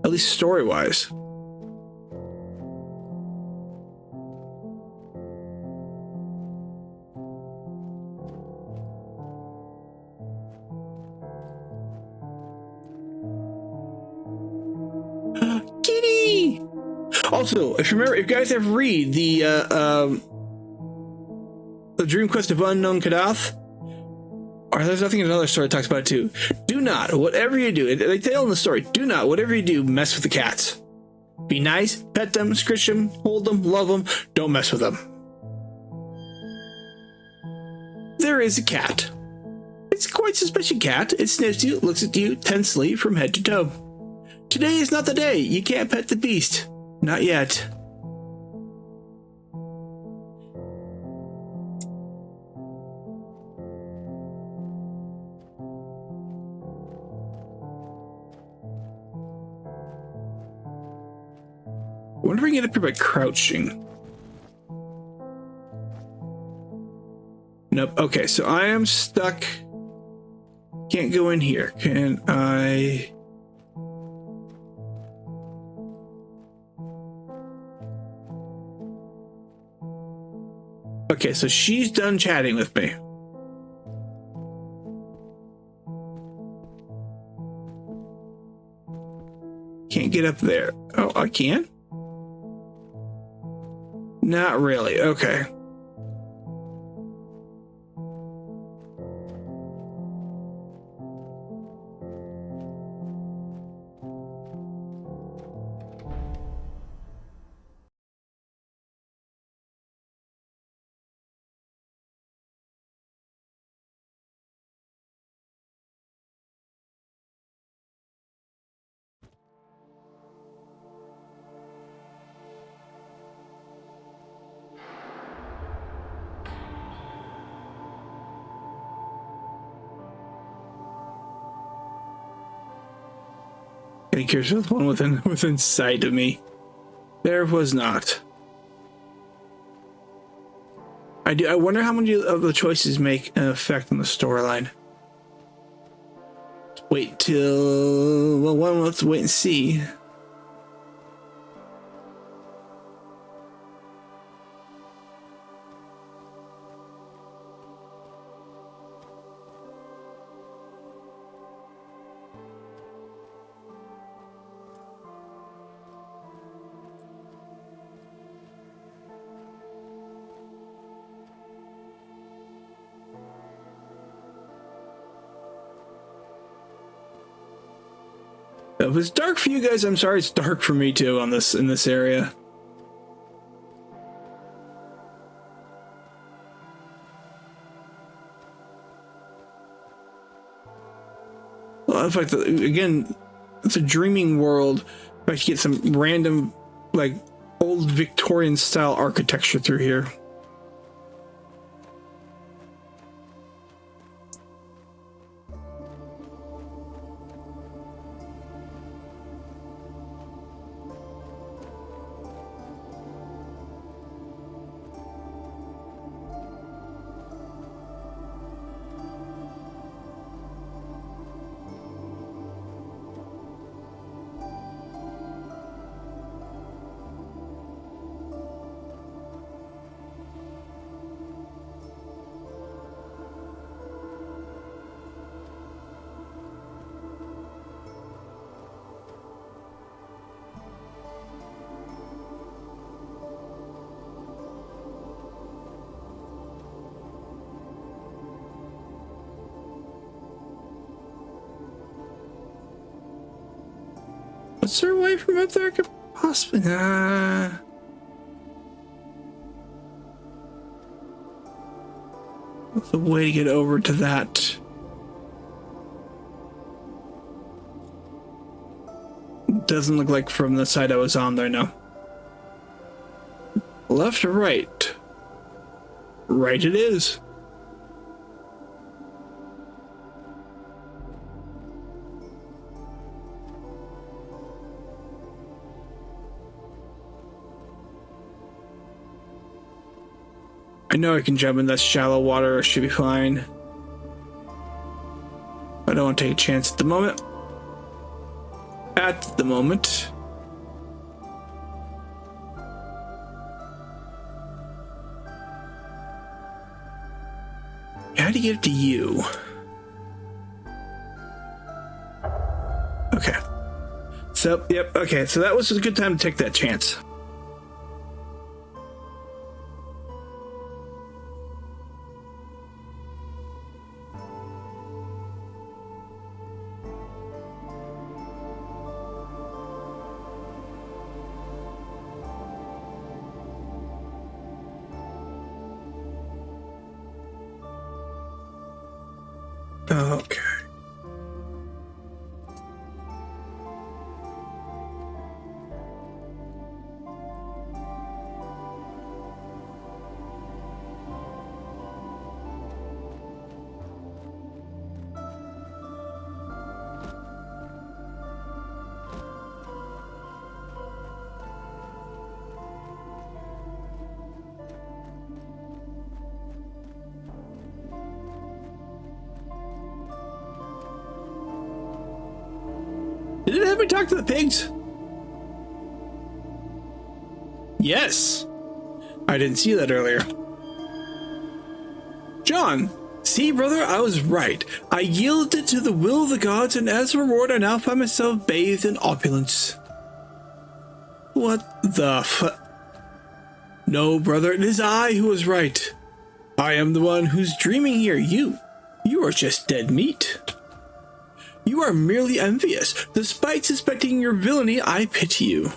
At least story-wise. Kitty! Also, if you guys have read the Dream Quest of Unknown Kadath, or there's nothing in another story that talks about it too. Do not, whatever you do, they tell in the story, do not, whatever you do, mess with the cats. Be nice, pet them, scratch them, hold them, love them, don't mess with them. There is a cat. It's a quite suspicious cat. It sniffs you, looks at you tensely from head to toe. Today is not the day. You can't pet the beast. Not yet. I wonder if I can get up here by crouching. Nope. Okay, so I am stuck. Can't go in here. Can I? Okay, so she's done chatting with me. Can't get up there. Oh, I can? Not really. Okay. I think here's the one within sight of me. There was not. I wonder how many of the choices make an effect on the storyline. Wait till let's wait and see. If it's dark for you guys, I'm sorry it's dark for me too on this in this area. Well, in fact, again, it's a dreaming world. If I could get some random, like, old Victorian style architecture through here. What's there a way from up there? I could possibly. What's the way to get over to that? Doesn't look like from the side I was on there, no. Left or right? Right it is. I know I can jump in that shallow water, it should be fine. I don't want to take a chance at the moment. At the moment. How do you get to you? Okay. So, yep, okay, so that was a good time to take that chance. Okay. Did it ever talk to the pigs? Yes. I didn't see that earlier. John, see, brother, I was right. I yielded to the will of the gods, and as a reward, I now find myself bathed in opulence. What the No, brother, it is I who was right. I am the one who's dreaming here. You are just dead meat. You are merely envious. Despite suspecting your villainy, I pity you.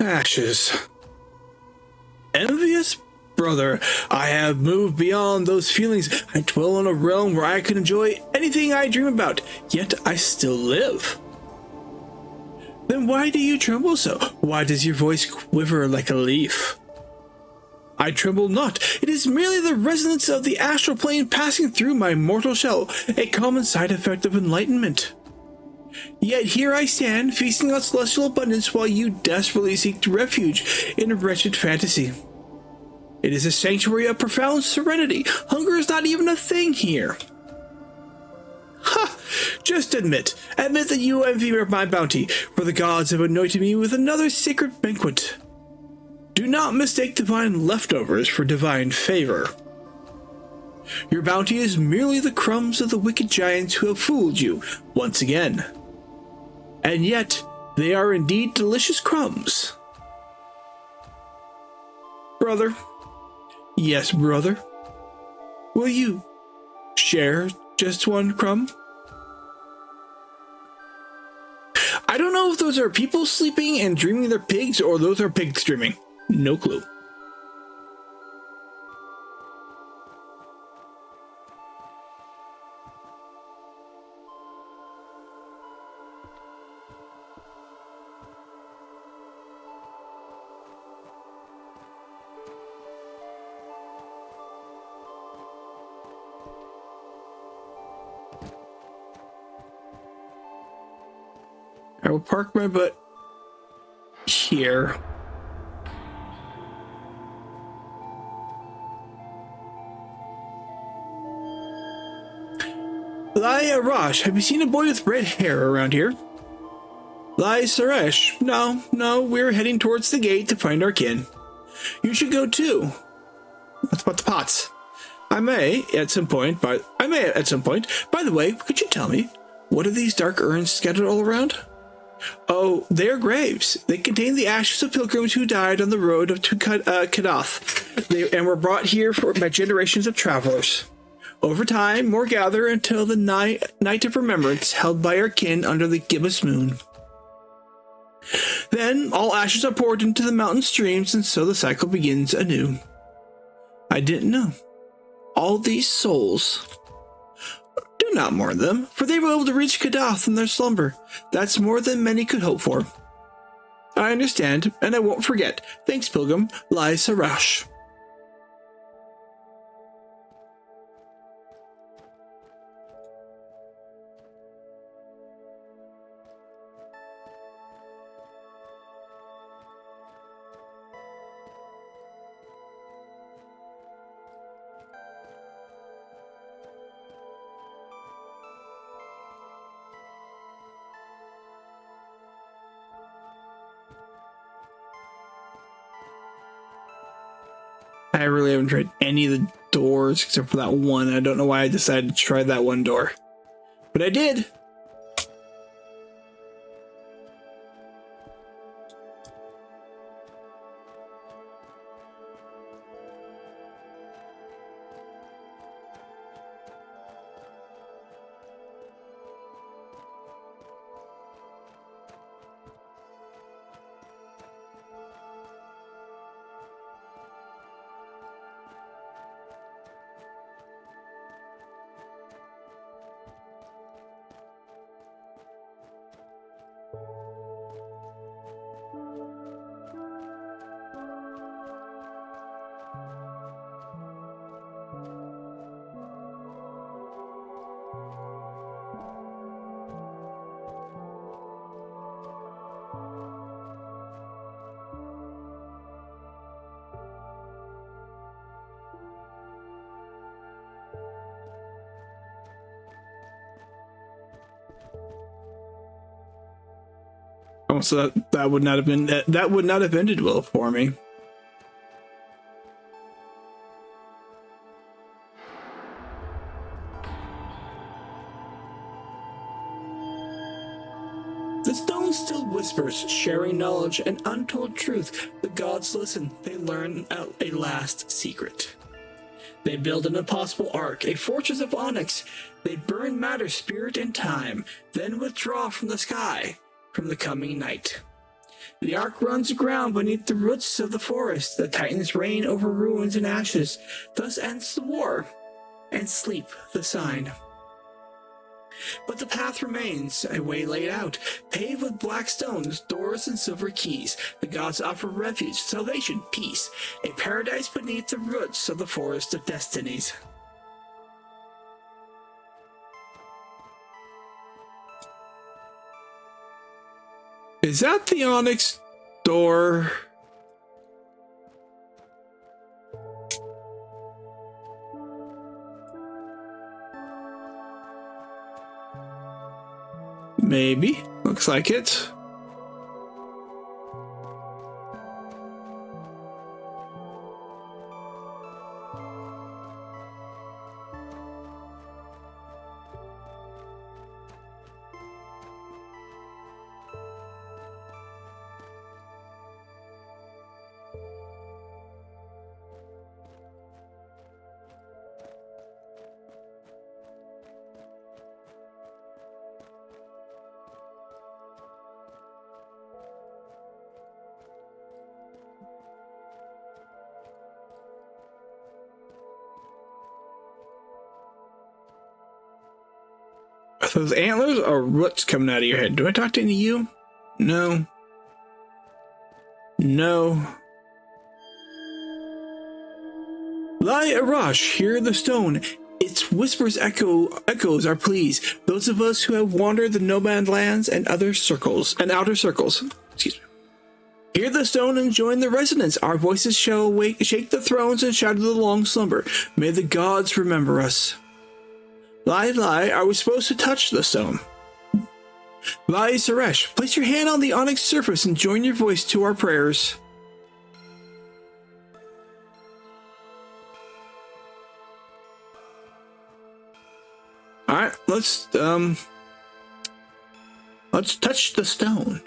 Ashes. Envious? Brother, I have moved beyond those feelings. I dwell in a realm where I can enjoy anything I dream about, yet I still live. Then why do you tremble so? Why does your voice quiver like a leaf? I tremble not. It is merely the resonance of the astral plane passing through my mortal shell, a common side effect of enlightenment. Yet here I stand, feasting on celestial abundance while you desperately seek refuge in a wretched fantasy. It is a sanctuary of profound serenity. Hunger is not even a thing here. Ha! Just admit that you envy my bounty, for the gods have anointed me with another sacred banquet. Do not mistake divine leftovers for divine favor. Your bounty is merely the crumbs of the wicked giants who have fooled you once again. And yet, they are indeed delicious crumbs. Brother. Yes, brother. Will you share just one crumb? those are people sleeping and dreaming they're pigs, or those are pigs dreaming. No clue. I will park my butt here. Lai Arash, have you seen a boy with red hair around here? Lai Suresh, no, we're heading towards the gate to find our kin. You should go too. What about the pots? I may at some point. By the way, could you tell me, what are these dark urns scattered all around? Oh, they are graves. They contain the ashes of pilgrims who died on the road to Kadath, and were brought here by generations of travelers. Over time, more gather until the night of remembrance held by our kin under the gibbous moon. Then all ashes are poured into the mountain streams, and so the cycle begins anew. I didn't know. All these souls. Do not mourn them, for they were able to reach Kadath in their slumber. That's more than many could hope for. I understand, and I won't forget. Thanks, Pilgrim. Lai Sarash. I really haven't tried any of the doors except for that one. I don't know why I decided to try that one door, but I did. Oh, so that would not have ended well for me. The stone still whispers, sharing knowledge and untold truth. The gods listen, they learn a last secret. They build an impossible ark, a fortress of onyx. They burn matter, spirit, and time, then withdraw from the sky, from the coming night. The ark runs aground beneath the roots of the forest. The titans reign over ruins and ashes. Thus ends the war, and sleep the sign. But the path remains, a way laid out, paved with black stones, doors, and silver keys. The gods offer refuge, salvation, peace, a paradise beneath the roots of the forest of destinies. Is that the onyx door? Maybe. Looks like it. Those antlers are roots coming out of your head. Do I talk to any of you? No. No. Lie Arash, hear the stone. Its whispers echoes our pleas. Those of us who have wandered the nomad lands and outer circles. Excuse me. Hear the stone and join the resonance. Our voices shall shake the thrones and shatter the long slumber. May the gods remember us. Lie, are we supposed to touch the stone? Lie Suresh, place your hand on the onyx surface and join your voice to our prayers. Alright, let's touch the stone.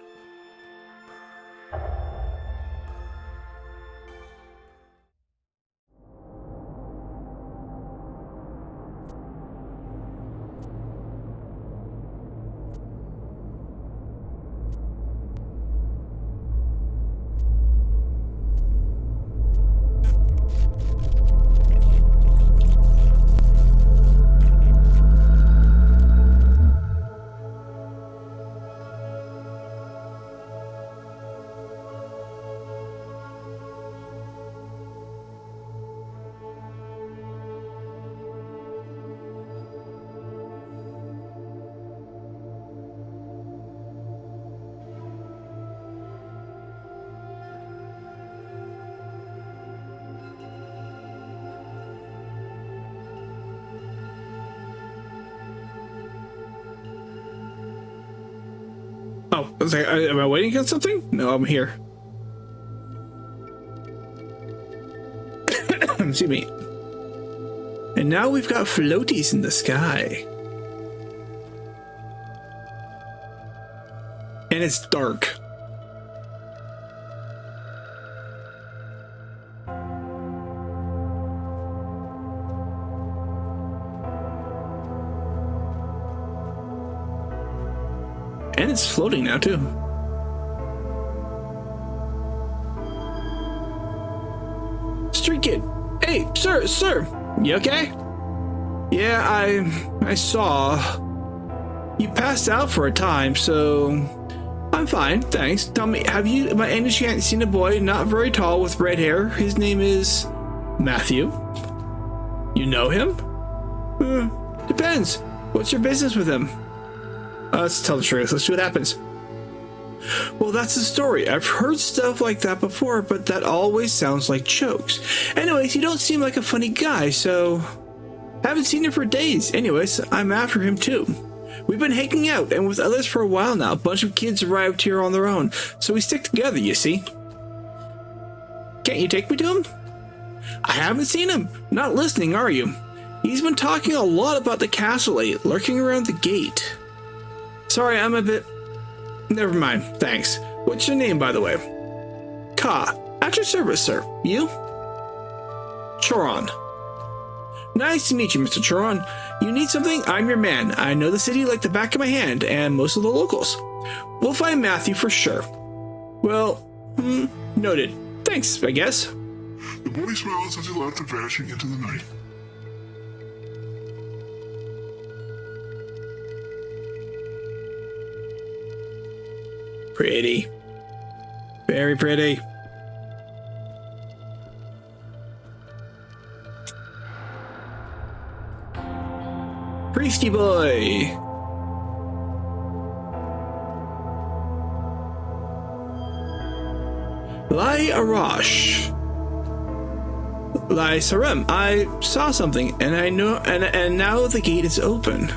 Oh, I was like, am I waiting on something? No, I'm here. Excuse me. And now we've got floaties in the sky. And it's dark. And it's floating now, too. Street kid. Hey, sir. You okay? Yeah, I saw. You passed out for a time, so I'm fine, thanks. Tell me, have you by any chance seen a boy not very tall with red hair? His name is Matthew. You know him? Depends. What's your business with him? Let's tell the truth. Let's see what happens. Well, that's the story. I've heard stuff like that before, but that always sounds like jokes. Anyways, you don't seem like a funny guy, so haven't seen him for days. Anyways, I'm after him too. We've been hanging out and with others for a while now. A bunch of kids arrived here on their own, so we stick together, you see. Can't you take me to him? I haven't seen him. Not listening, are you? He's been talking a lot about the castle lately, lurking around the gate. Sorry, I'm a bit... Never mind, thanks. What's your name, by the way? Ka. At your service, sir. You? Choron. Nice to meet you, Mr. Choron. You need something? I'm your man. I know the city like the back of my hand, and most of the locals. We'll find Matthew for sure. Well, noted. Thanks, I guess. The boy smiles as he left, vanishing into the night. Pretty. Very pretty. Priesty boy. Lai Arash. Lai Sarem. I saw something and I know and now the gate is open.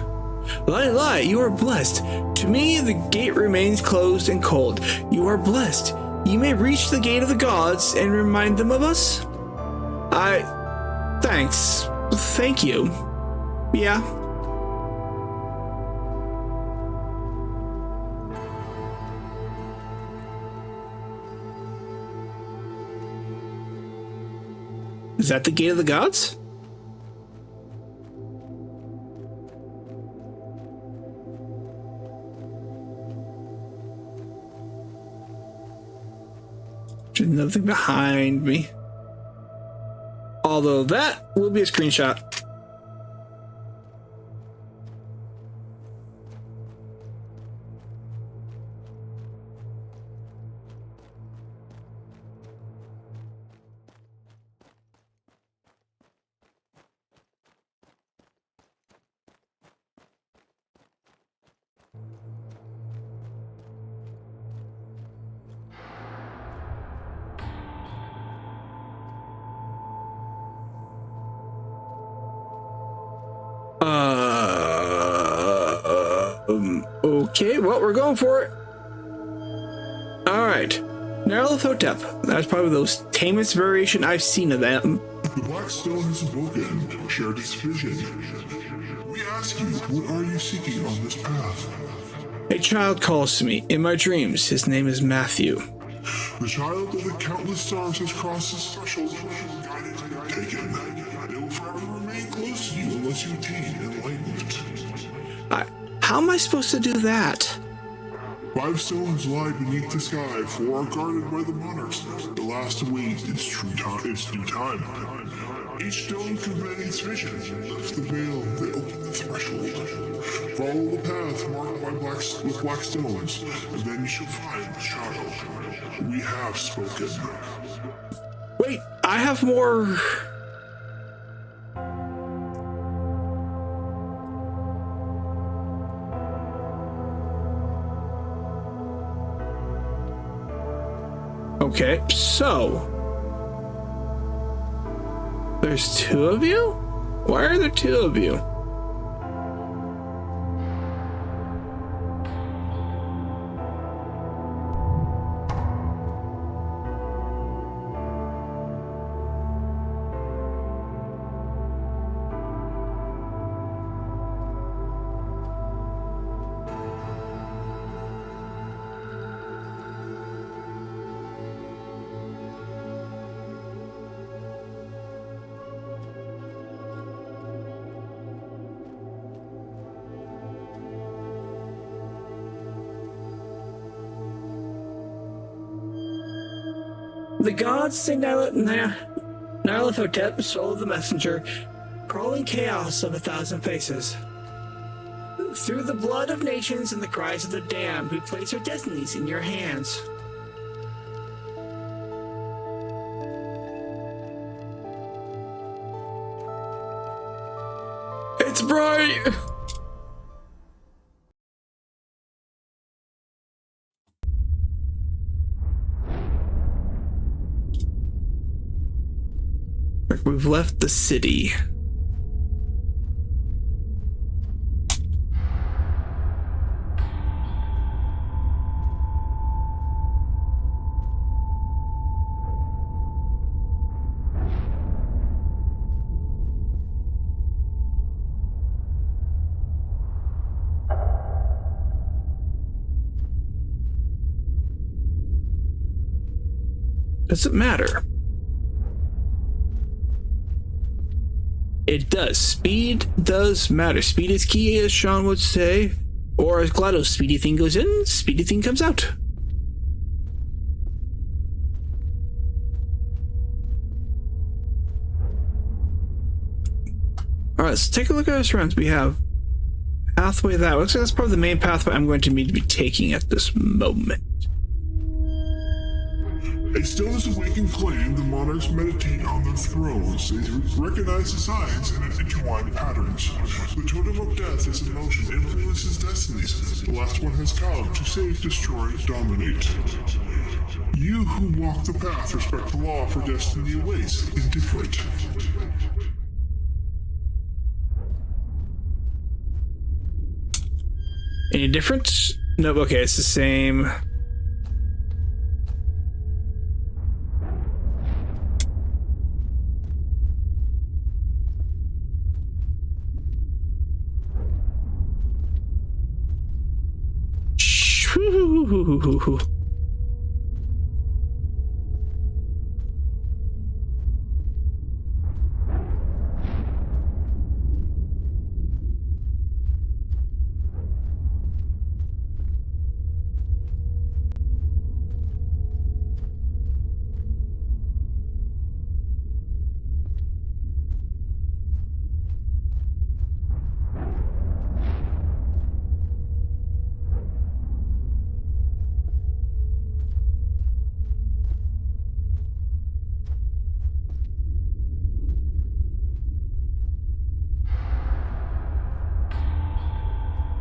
Lai, you are blessed. To me, the gate remains closed and cold. You are blessed. You may reach the gate of the gods and remind them of us? Thanks. Thank you. Yeah. Is that the gate of the gods? There's nothing behind me. Although that will be a screenshot. Okay, well, we're going for it. All right. Nyarlathotep. That's probably the most tamest variation I've seen of them. The Black Stone has awoken, shared its vision. We ask you, what are you seeking on this path? A child calls to me in my dreams. His name is Matthew. The child of the countless stars has crossed this threshold, guided, taken. It will forever remain close to you unless you attain enlightenment. How am I supposed to do that? 5 stones lie beneath the sky, 4 are guarded by the monarchs. The last awaits its due time. Each stone conveys its vision. Lift the veil, they open the threshold. Follow the path marked by black stones, and then you shall find the child. We have spoken. Wait, I have more. Okay, so there's 2 of you? Why are there 2 of you? The gods say Nyarlathotep, soul of the messenger, crawling chaos of 1,000 faces. Through the blood of nations and the cries of the damned, we place our destinies in your hands. It's bright! We've left the city. Does it matter? It does. Speed does matter. Speed is key, as Sean would say. Or as GLaDOS, speedy thing goes in, speedy thing comes out. Alright, let's take a look at our surrounds. We have pathway that. Looks like that's probably the main pathway I'm going to need to be taking at this moment. A stillness awakened claim the monarchs meditate on their thrones. They recognize the signs and intertwined patterns. The totem of death is in motion, influences destinies. The last one has come to save, destroy, dominate. You who walk the path respect the law, for destiny awaits, indifferent. Any difference? Nope, okay, it's the same.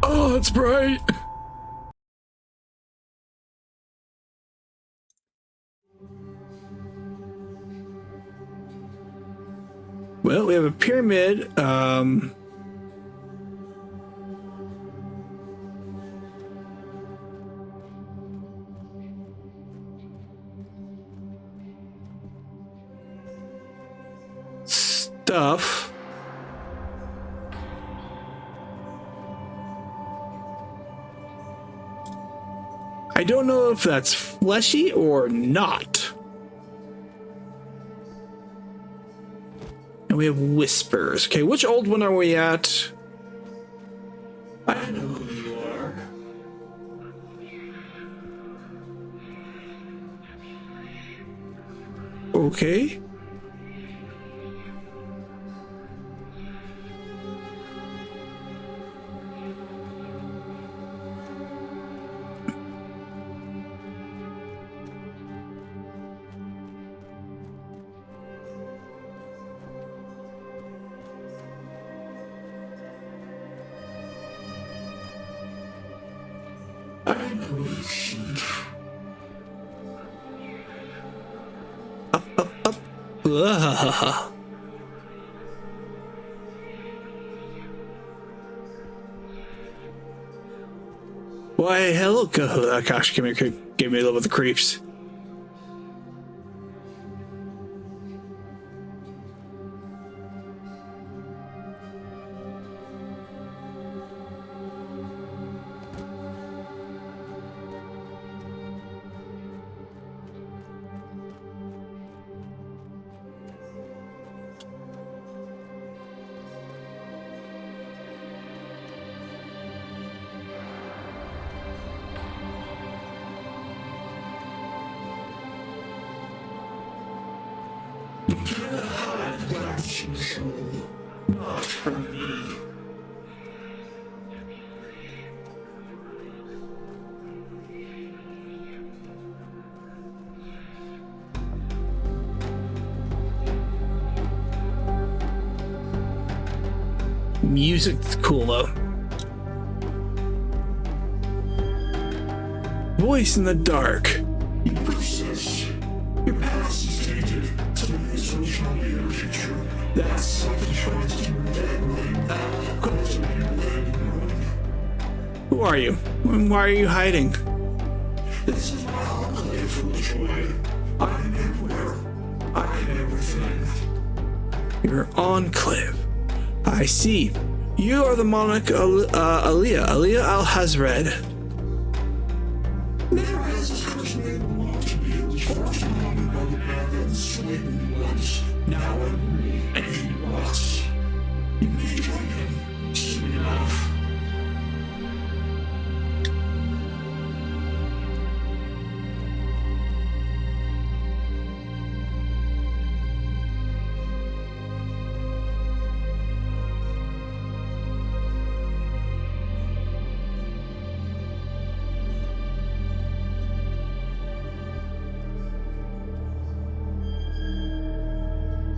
Oh, it's bright. Well, we have a pyramid. stuff. I don't know if that's fleshy or not. And we have whispers. Okay, which old one are we at? I know who you are. Okay. Up. Ugh. Why, hello, gosh, give me a little bit of the creeps. Not from me. Music's cool though. Voice in the dark. You persist. Your past is tainted. Today so shall be your future. That's self-trust you Who are you? And why are you hiding? This is my enclave full of joy. I am everywhere. I am everything. Your enclave. I see. You are the monarch Aliyah Al-Hazred. Never has this cursed man belonged to me. It was forced upon me by the man that enslaved me once. Now I'm rule, and he rots. You may join him soon enough.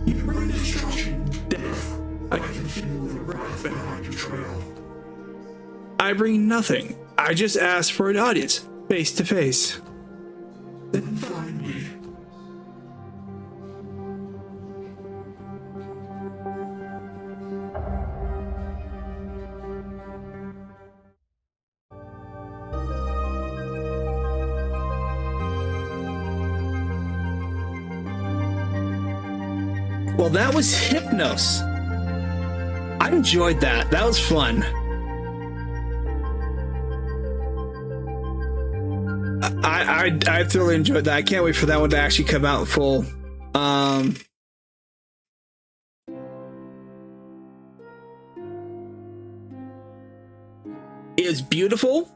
You bring destruction, death. I can feel the wrath behind your trail. I bring nothing. I just ask for an audience, face to face. Then find me. Well, that was Hypnos. I enjoyed that. That was fun. I thoroughly enjoyed that. I can't wait for that one to actually come out full. It is beautiful.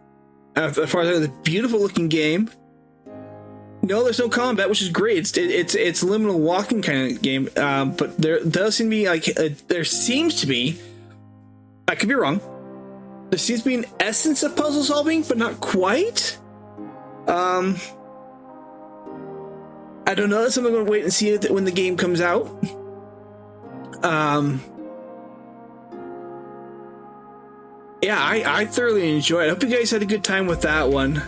As far as I know, it's a beautiful looking game. No, there's no combat, which is great. It's liminal walking kind of game. But there does seem to be there seems to be. I could be wrong. There seems to be an essence of puzzle solving, but not quite. I don't know. That's something I'm gonna wait and see when the game comes out. Yeah, I thoroughly enjoyed it. I hope you guys had a good time with that one.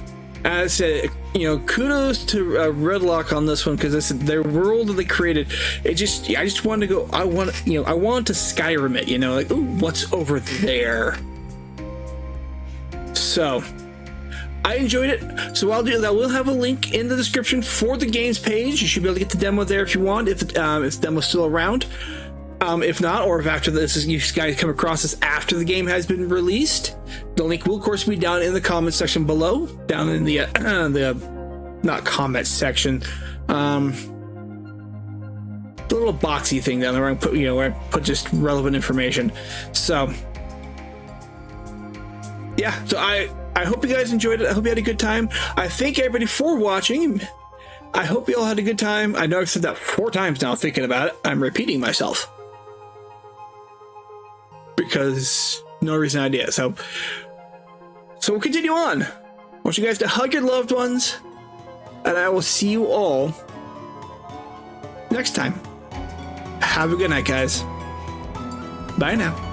As I said, kudos to Redlock on this one, because their world that they created. I just wanted to go. I want to Skyrim it. Like, ooh, what's over there? So, I enjoyed it. So I'll do that. We'll have a link in the description for the games page. You should be able to get the demo there if you want, if the demo's still around. If not, or if after this, you guys come across this after the game has been released, the link will, of course, be down in the comments section below, down in the not comment section, the little boxy thing down there where I put, where I put just relevant information. So, yeah. So I hope you guys enjoyed it. I hope you had a good time. I thank everybody for watching. I hope you all had a good time. I know I've said that 4 times now. Thinking about it, I'm repeating myself. Because no reason idea. So we'll continue on. I want you guys to hug your loved ones, and I will see you all next time. Have a good night, guys. Bye now.